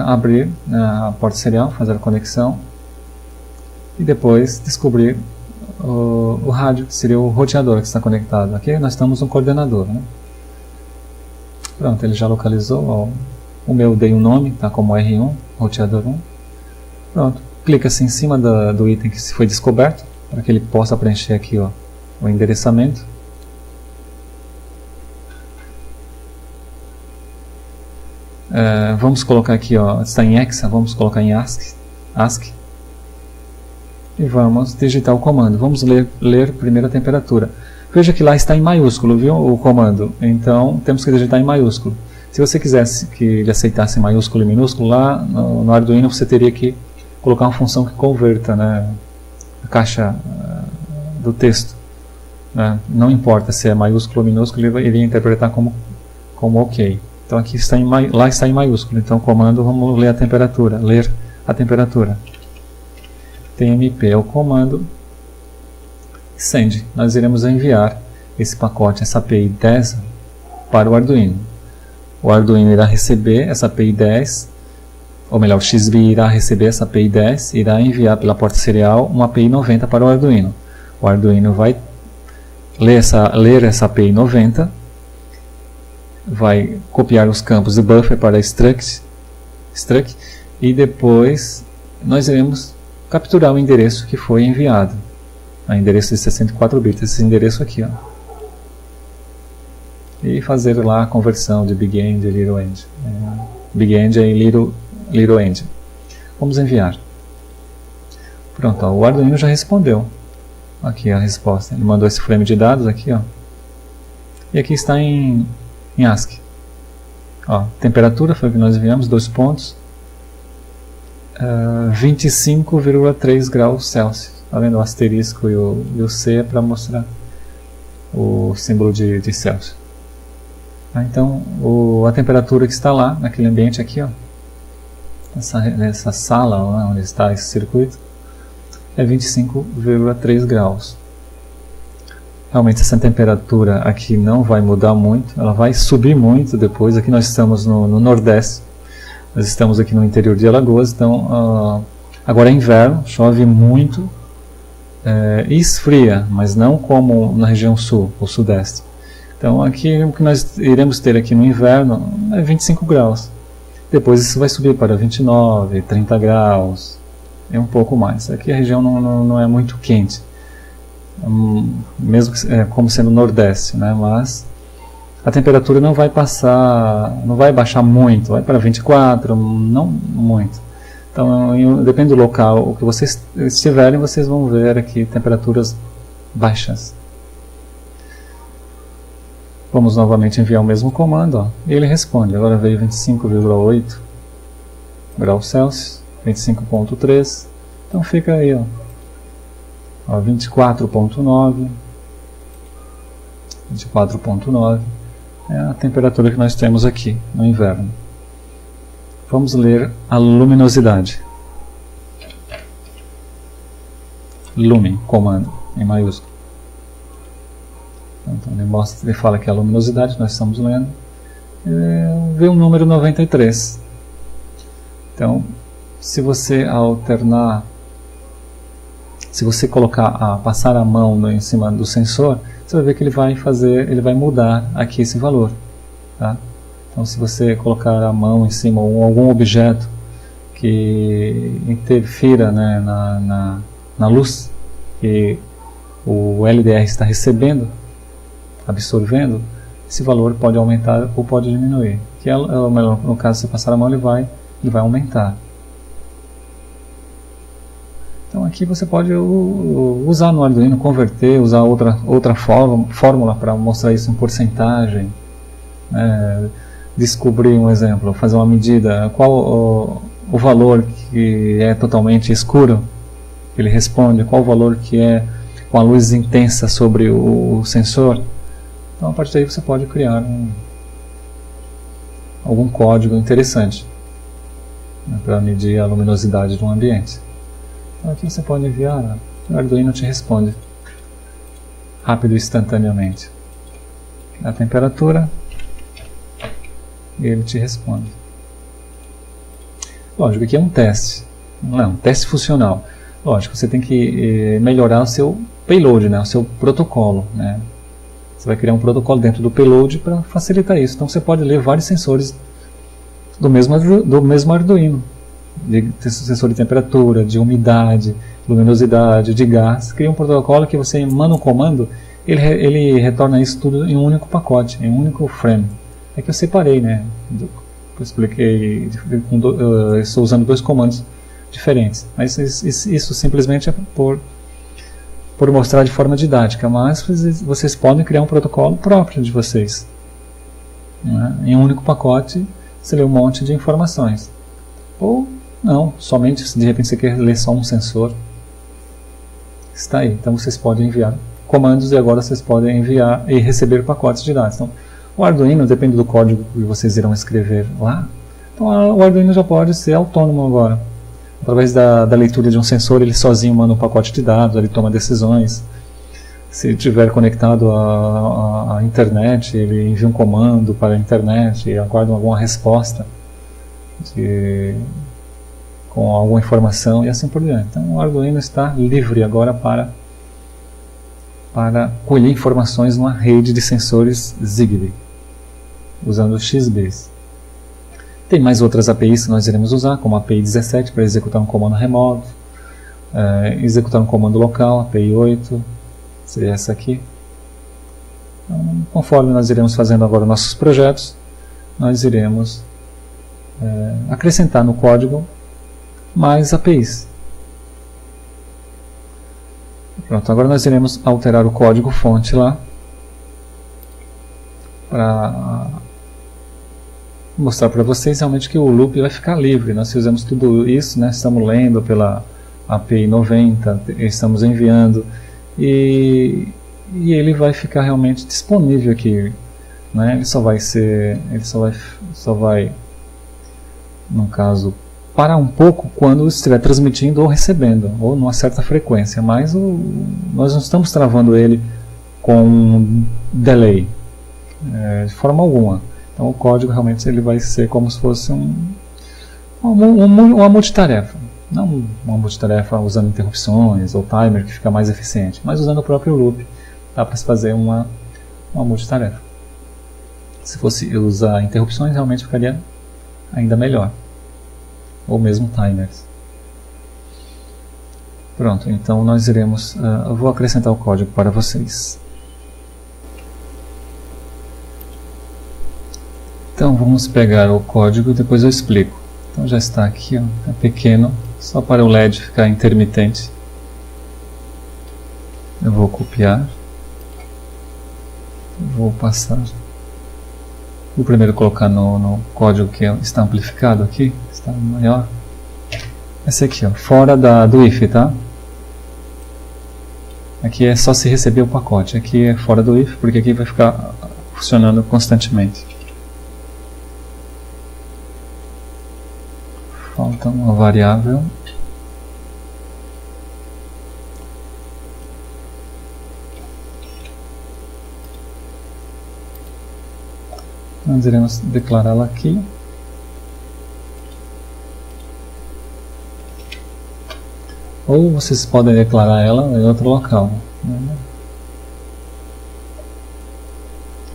Speaker 2: abrir a porta serial, fazer a conexão e depois descobrir o rádio, que seria o roteador que está conectado. Aqui nós estamos no coordenador, né? Pronto, ele já localizou. O meu dei um nome, tá como R1, roteador 1. Pronto, clica-se em cima do item que foi descoberto, para que ele possa preencher aqui o endereçamento. Vamos colocar aqui, está em Hexa, vamos colocar em ASCII. E vamos digitar o comando. Vamos ler primeiro a temperatura. Veja que lá está em maiúsculo, viu, o comando. Então temos que digitar em maiúsculo. Se você quisesse que ele aceitasse maiúsculo e minúsculo, lá no Arduino você teria que colocar uma função que converta, né, a caixa do texto. Né? Não importa se é maiúsculo ou minúsculo, ele iria interpretar como OK. Então aqui lá está em maiúsculo. Então o comando, vamos ler a temperatura. TMP é o comando send. Nós iremos enviar esse pacote, essa API 10 para o Arduino. O Arduino irá receber essa API 10, ou melhor, o XBee irá receber essa API 10 e irá enviar pela porta serial uma API 90 para o Arduino. O Arduino vai ler essa API 90, vai copiar os campos de buffer para struct e depois nós iremos capturar o endereço que foi enviado. O endereço de 64 bits, esse endereço aqui. E fazer lá a conversão de Big End e Little End. Big End e Little End. Vamos enviar. Pronto, o Arduino já respondeu. Aqui a resposta. Ele mandou esse frame de dados aqui. E aqui está em ASCII. Temperatura foi o que nós enviamos, 2 pontos. 25,3 graus Celsius. Está vendo o asterisco e o C é para mostrar o símbolo de Celsius. Então a temperatura que está lá, naquele ambiente aqui, nessa sala onde está esse circuito, é 25,3 graus. Realmente essa temperatura aqui não vai mudar muito, ela vai subir muito depois. Aqui nós estamos no Nordeste. Nós estamos aqui no interior de Alagoas, então agora é inverno, chove muito e esfria, mas não como na região sul ou sudeste. Então aqui o que nós iremos ter aqui no inverno é 25 graus. Depois isso vai subir para 29, 30 graus e um pouco mais. Aqui a região não é muito quente, mesmo como sendo Nordeste, né? Mas a temperatura não vai baixar muito, vai para 24, não muito. Então, depende do local o que vocês estiverem, vocês vão ver aqui temperaturas baixas. Vamos novamente enviar o mesmo comando, e ele responde. Agora veio 25,8 graus Celsius, 25,3. Então fica aí, 24.9. 24.9 é a temperatura que nós temos aqui no inverno. Vamos ler a luminosidade. Lumen, comando, em maiúsculo. Então ele fala que a luminosidade, nós estamos lendo, vê o número 93. Então, se você alternar, se você passar a mão em cima do sensor, você vai ver que ele vai mudar aqui esse valor, tá? Então, se você colocar a mão em cima ou algum objeto que interfira, né, na luz que o LDR está recebendo, absorvendo, esse valor pode aumentar ou pode diminuir. Que no caso, se passar a mão, ele vai aumentar. Então aqui você pode usar no Arduino, converter, usar outra fórmula para mostrar isso em porcentagem, descobrir um exemplo, fazer uma medida, qual o valor que é totalmente escuro, ele responde, qual o valor que é com a luz intensa sobre o sensor. Então a partir daí você pode criar algum código interessante, né, para medir a luminosidade de um ambiente. Então aqui você pode enviar, o Arduino te responde rápido e instantaneamente. A temperatura, e ele te responde. Lógico, aqui é um teste, não é um teste funcional. Lógico, você tem que melhorar o seu payload, né, o seu protocolo, né. Você vai criar um protocolo dentro do payload para facilitar isso. Então você pode ler vários sensores do mesmo Arduino. Sensor de temperatura, de umidade, luminosidade, de gás. Cria um protocolo que você manda um comando, ele retorna isso tudo em um único pacote, em um único frame. É que eu separei, né? Eu expliquei, eu estou usando dois comandos diferentes. Mas isso simplesmente é por mostrar de forma didática, mas vocês podem criar um protocolo próprio de vocês, né? Em um único pacote você lê um monte de informações, ou não, somente se de repente você quer ler só um sensor, está aí. Então vocês podem enviar comandos e agora vocês podem enviar e receber pacotes de dados. Então o Arduino, depende do código que vocês irão escrever lá, então o Arduino já pode ser autônomo agora. Através da leitura de um sensor, ele sozinho manda um pacote de dados, ele toma decisões. Se estiver conectado à internet, ele envia um comando para a internet e aguarda alguma resposta com alguma informação e assim por diante. Então o Arduino está livre agora para colher informações numa rede de sensores Zigbee, usando o XBase. Tem mais outras APIs que nós iremos usar, como a API 17 para executar um comando remoto, executar um comando local, API 8, seria essa aqui. Então, conforme nós iremos fazendo agora nossos projetos, nós iremos acrescentar no código mais APIs. Pronto, agora nós iremos alterar o código fonte lá para mostrar para vocês realmente que o loop vai ficar livre. Nós fizemos tudo isso, né? Estamos lendo pela API 90, estamos enviando e ele vai ficar realmente disponível aqui, né? Ele só vai, no caso, parar um pouco quando estiver transmitindo ou recebendo, ou numa certa frequência, mas nós não estamos travando ele com delay, de forma alguma. Então o código realmente ele vai ser como se fosse uma multitarefa. Não uma multitarefa usando interrupções ou timer que fica mais eficiente, mas usando o próprio loop dá para se fazer uma multitarefa. Se fosse usar interrupções realmente ficaria ainda melhor. Ou mesmo timers. Pronto, então nós iremos... eu vou acrescentar o código para vocês. Então vamos pegar o código e depois eu explico. Então já está aqui, ó, é pequeno, só para o LED ficar intermitente. Eu vou copiar. Vou passar. Vou primeiro colocar no código que está amplificado aqui, está maior. Esse aqui, ó, fora do if, tá? Aqui é só se receber o pacote, aqui é fora do if, porque aqui vai ficar funcionando constantemente. Falta uma variável. Nós iremos declará-la aqui. Ou vocês podem declarar ela em outro local, né?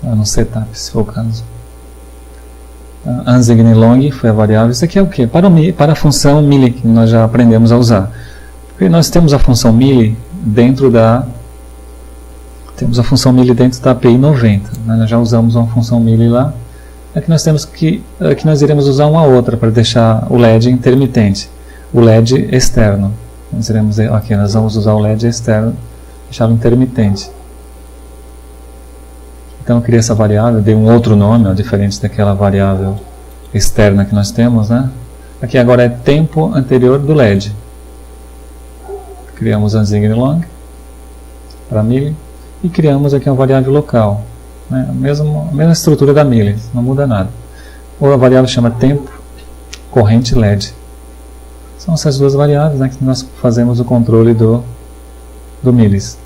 Speaker 2: No setup, se for o caso. Unsignalong foi a variável. Isso aqui é o que? Para a função mili, que nós já aprendemos a usar. Porque nós temos a função mili dentro da API 90. Nós já usamos uma função mili lá. Aqui nós nós iremos usar uma outra para deixar o LED intermitente, o LED externo. Nós vamos usar o LED externo, deixá-lo intermitente. Então eu criei essa variável, dei um outro nome, diferente daquela variável externa que nós temos, né? Aqui agora é tempo anterior do LED. Criamos unsignalong para mili e criamos aqui uma variável local, né? A mesma estrutura da mili, não muda nada. Ou a variável chama tempo corrente LED. São essas duas variáveis, né, que nós fazemos o controle da milis,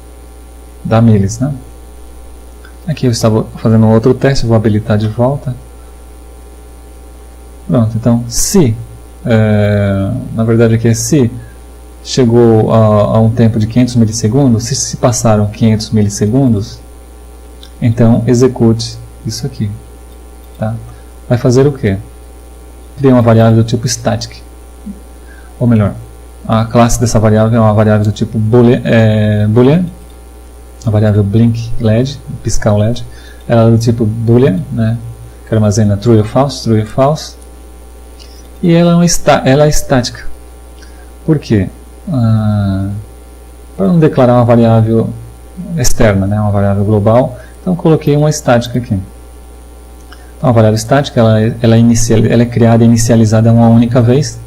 Speaker 2: né? Aqui eu estava fazendo um outro teste, vou habilitar de volta. Pronto, então se, na verdade aqui é se chegou a um tempo de 500 milissegundos, se passaram 500 milissegundos, então execute isso aqui, tá? Vai fazer o quê? Cria uma variável do tipo static. Ou melhor, a classe dessa variável é uma variável do tipo boolean, a variável blink LED, piscar o LED, ela é do tipo boolean, né, que armazena true ou false, e ela é estática. Por quê? Para não declarar uma variável externa, né, uma variável global, então coloquei uma estática aqui. Então a variável estática ela é criada e inicializada uma única vez.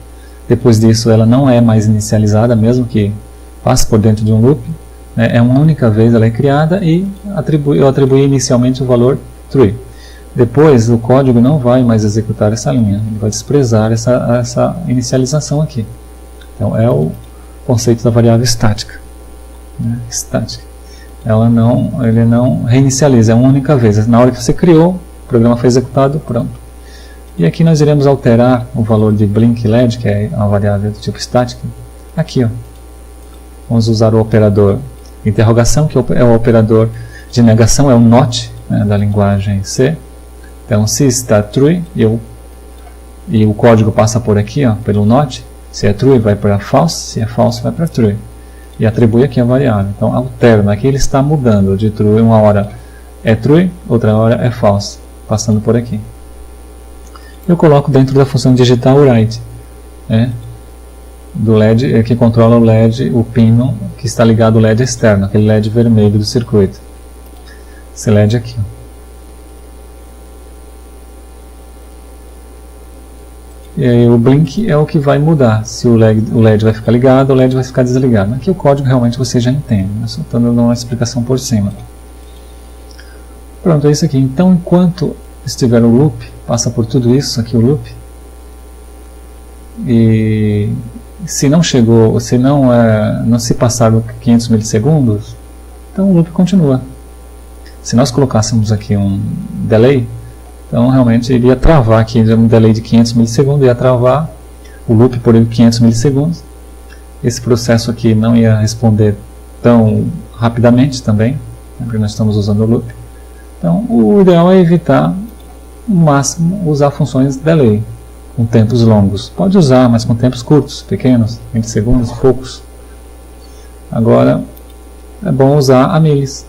Speaker 2: Depois disso ela não é mais inicializada, mesmo que passe por dentro de um loop, né? É uma única vez ela é criada e eu atribuí inicialmente o valor true. Depois o código não vai mais executar essa linha, ele vai desprezar essa inicialização aqui. Então é o conceito da variável estática, né? Estática. Ele não reinicializa, é uma única vez. Na hora que você criou, o programa foi executado, pronto. E aqui nós iremos alterar o valor de blink LED, que é uma variável do tipo static. Aqui, ó. Vamos usar o operador de interrogação, que é o operador de negação, é o NOT, né, da linguagem C. Então, se está true, e o código passa por aqui, ó, pelo NOT. Se é true, vai para false, se é false, vai para true. E atribui aqui a variável. Então, alterna. Aqui ele está mudando de true, uma hora é true, outra hora é false, passando por aqui. Eu coloco dentro da função digital write, né, do LED, que controla o LED, o pino que está ligado ao LED externo, aquele LED vermelho do circuito. Esse LED aqui. E aí o blink é o que vai mudar, se o LED vai ficar ligado ou o LED vai ficar desligado. Aqui o código realmente você já entende, eu só estou dando uma explicação por cima. Pronto, é isso aqui. Então enquanto estiver o loop, passa por tudo isso aqui o loop, e se não chegou, se não se passar 500 milissegundos, então o loop continua. Se nós colocássemos aqui um delay, então realmente iria travar aqui, um delay de 500 milissegundos, ia travar o loop por 500 milissegundos. Esse processo aqui não ia responder tão rapidamente também, porque nós estamos usando o loop. Então o ideal é evitar o máximo usar funções delay com tempos longos. Pode usar, mas com tempos curtos, pequenos, 20 segundos, poucos. Agora é bom usar a milis.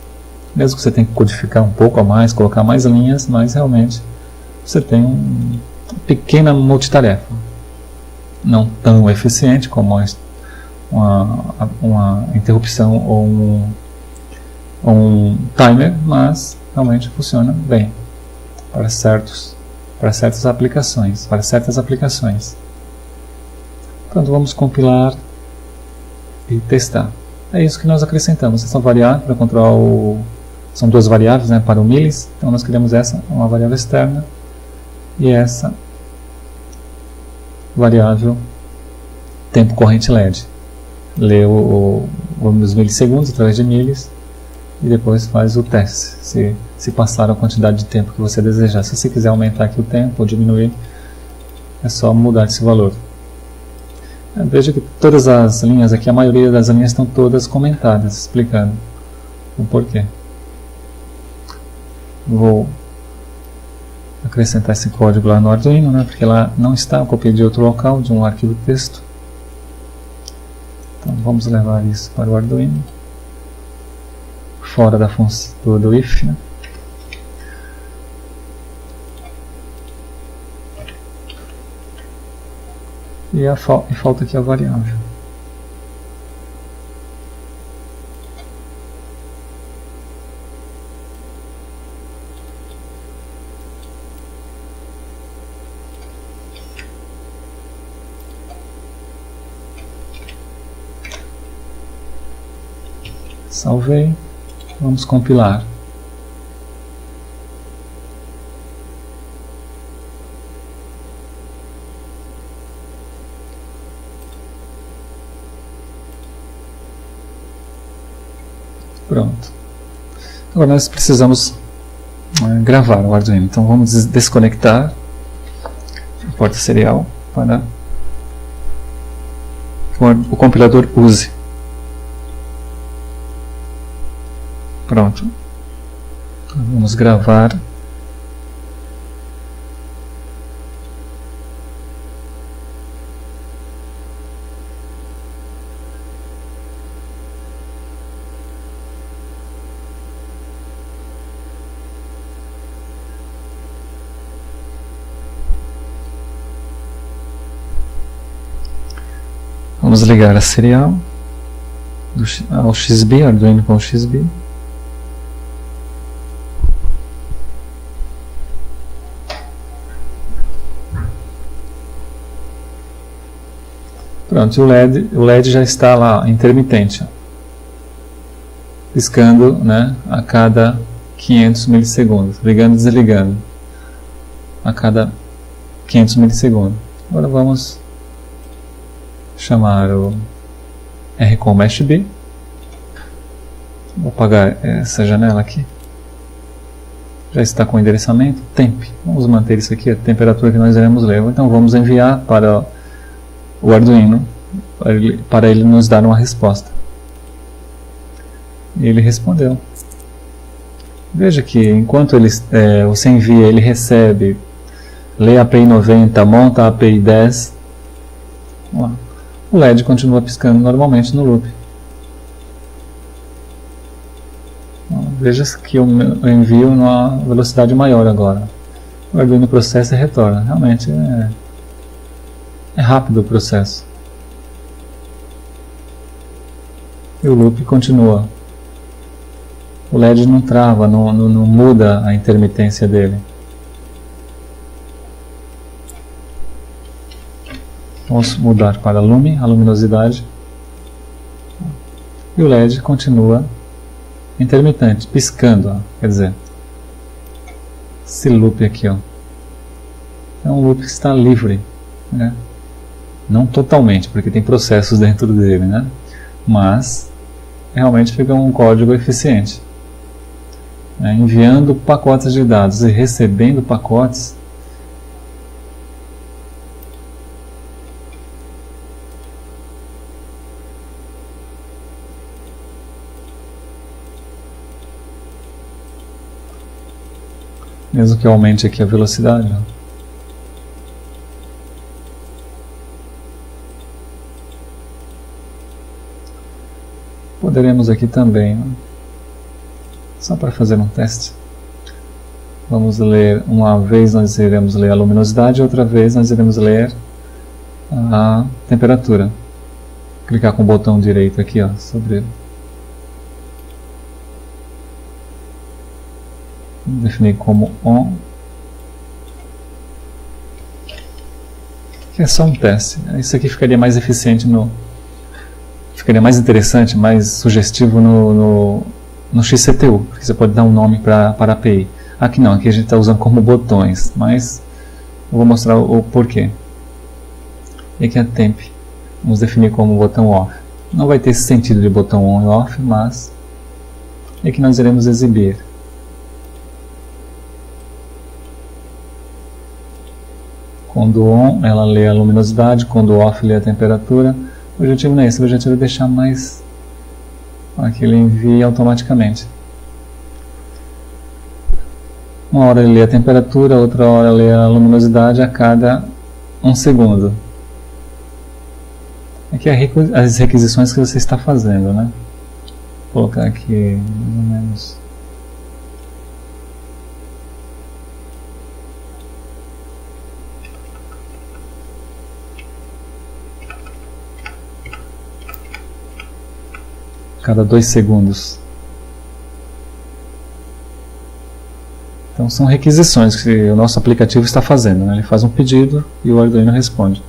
Speaker 2: Mesmo que você tenha que codificar um pouco a mais, colocar mais linhas, mas realmente você tem uma pequena multitarefa. Não tão eficiente como uma interrupção ou um timer, mas realmente funciona bem para certas aplicações. Então vamos compilar e testar. É isso que nós acrescentamos. Essa variável para controlar são duas variáveis, né, para o milis. Então nós criamos essa, uma variável externa, e essa variável tempo corrente LED. Lê os milissegundos através de milis e depois faz o teste, se passar a quantidade de tempo que você desejar. Se você quiser aumentar aqui o tempo ou diminuir, é só mudar esse valor. Veja que todas as linhas aqui, a maioria das linhas estão todas comentadas, explicando o porquê. Vou acrescentar esse código lá no Arduino, né, porque lá não está, eu copiei de outro local, de um arquivo texto. Então vamos levar isso para o Arduino, fora da função do if, né. E falta aqui a variável. Salvei. Vamos compilar. Pronto. Agora nós precisamos gravar o Arduino. Então vamos desconectar a porta serial para que o compilador use. Pronto. Vamos gravar. Vamos ligar a serial ao XB, Arduino com o XB. Pronto, o LED já está lá, intermitente, ó, piscando, né, a cada 500 milissegundos, ligando e desligando a cada 500 milissegundos. Agora vamos chamar o rcom-b. Vou apagar essa janela aqui. Já está com o endereçamento, temp. Vamos manter isso aqui, a temperatura que nós iremos ler. Então vamos enviar para o Arduino para ele nos dar uma resposta. E ele respondeu. Veja que enquanto você envia, ele recebe, lê a API 90, monta a API 10, o LED continua piscando normalmente no loop. Veja que eu envio numa velocidade maior agora. O Arduino processa e retorna. Realmente é rápido o processo. E o loop continua. O LED não trava, não muda a intermitência dele. Vamos mudar para Lume, a luminosidade. E o LED continua intermitente, piscando, ó. Quer dizer, esse loop aqui, ó, é um loop que está livre, né? Não totalmente, porque tem processos dentro dele, né? Mas realmente fica um código eficiente, né? Enviando pacotes de dados e recebendo pacotes. Mesmo que eu aumente aqui a velocidade, ó. Poderemos aqui também, ó, só para fazer um teste, vamos ler, uma vez nós iremos ler a luminosidade, outra vez nós iremos ler a temperatura. Clicar com o botão direito aqui, ó, sobre ele. Definir como on, que é só um teste. Isso aqui ficaria mais eficiente ficaria mais interessante, mais sugestivo no XCTU, porque você pode dar um nome para a API. Aqui não, aqui a gente está usando como botões, mas eu vou mostrar o porquê. E aqui é temp, vamos definir como botão off. Não vai ter esse sentido de botão on e off, mas é que nós iremos exibir. Quando on, ela lê a luminosidade, quando off, lê a temperatura. O objetivo não é esse, o objetivo é deixar mais que ele envie automaticamente. Uma hora ele lê a temperatura, outra hora lê a luminosidade a cada 1 segundo. Aqui é as requisições que você está fazendo, né? Vou colocar aqui mais ou menos. Cada 2 segundos. Então são requisições que o nosso aplicativo está fazendo, né? Ele faz um pedido e o Arduino responde.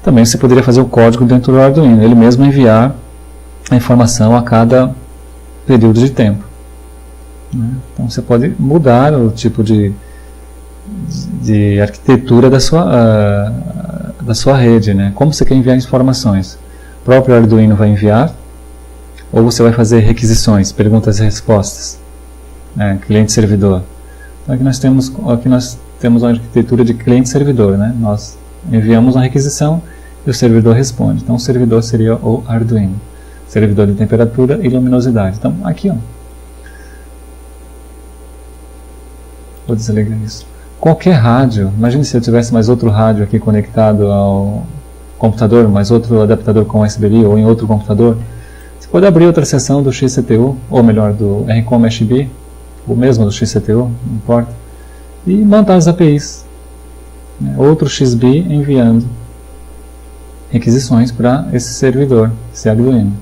Speaker 2: Também você poderia fazer o código dentro do Arduino, ele mesmo enviar a informação a cada período de tempo, né? Então você pode mudar o tipo de arquitetura da sua rede, né? Como você quer enviar informações. O próprio Arduino vai enviar, ou você vai fazer requisições, perguntas e respostas, né? Cliente-servidor. Então aqui nós temos uma arquitetura de cliente-servidor, né? Nós enviamos uma requisição e o servidor responde. Então o servidor seria o Arduino, servidor de temperatura e luminosidade. Então aqui, ó, vou desligar isso. Qualquer rádio, imagine se eu tivesse mais outro rádio aqui conectado ao computador, mais outro adaptador com USB ou em outro computador. Você pode abrir outra seção do XCTU, ou melhor, do RCOM-MeshB, ou mesmo do XCTU, não importa, e montar as APIs. Outro XB enviando requisições para esse servidor, esse Arduino.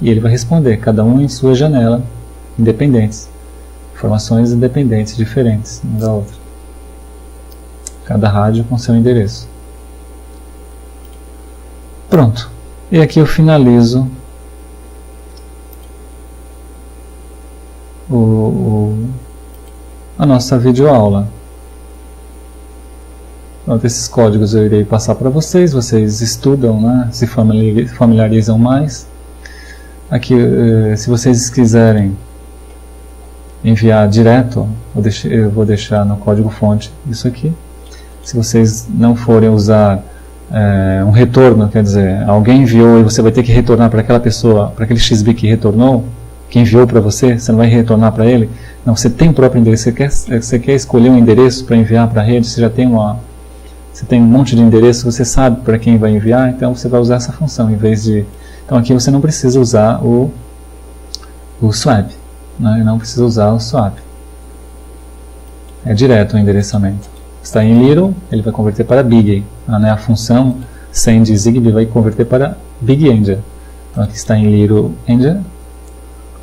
Speaker 2: E ele vai responder, cada um em sua janela, independentes. Informações independentes, diferentes uma da outra. Cada rádio com seu endereço. Pronto. E aqui eu finalizo a nossa videoaula. Pronto, esses códigos eu irei passar para vocês estudam, né, se familiarizam mais. Aqui, se vocês quiserem enviar direto, eu vou deixar no código fonte isso aqui. Se vocês não forem usar um retorno, quer dizer, alguém enviou e você vai ter que retornar para aquela pessoa, para aquele XB que retornou, que enviou para você, você não vai retornar para ele. Não, você tem o próprio endereço, você quer escolher um endereço para enviar para a rede, você tem um monte de endereço, você sabe para quem vai enviar, então você vai usar essa função, em vez de... Então aqui você não precisa usar o swap, né? Não precisa usar o swap. É direto o endereçamento. Está em little, ele vai converter para big, né? A função send Zigbee vai converter para big endian. Então aqui está em little endian,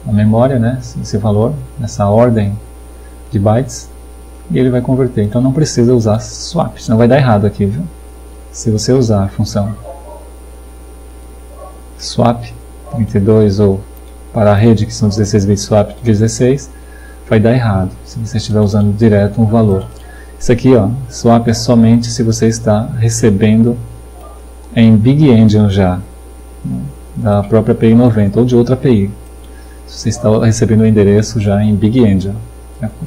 Speaker 2: a memória, né? Esse valor, nessa ordem de bytes, e ele vai converter. Então não precisa usar swap, senão vai dar errado aqui, viu? Se você usar a função swap 32 ou para a rede, que são 16 bits swap 16, vai dar errado se você estiver usando direto um valor. Isso aqui, ó, swap é somente se você está recebendo em Big Endian já, né, da própria API 90 ou de outra API. Se você está recebendo o endereço já em Big Endian,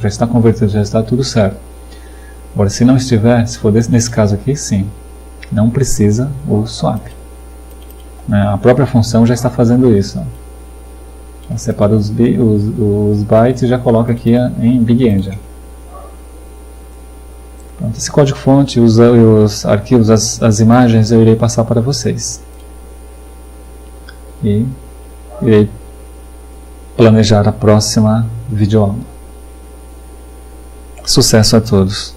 Speaker 2: já está convertido, já está tudo certo. Agora, se não estiver, se for nesse caso aqui, sim, não precisa o swap. A própria função já está fazendo isso. Ó. Separa os bytes e já coloca aqui em Big Endian. Pronto, esse código-fonte, os arquivos, as imagens eu irei passar para vocês. E irei planejar a próxima videoaula. Sucesso a todos!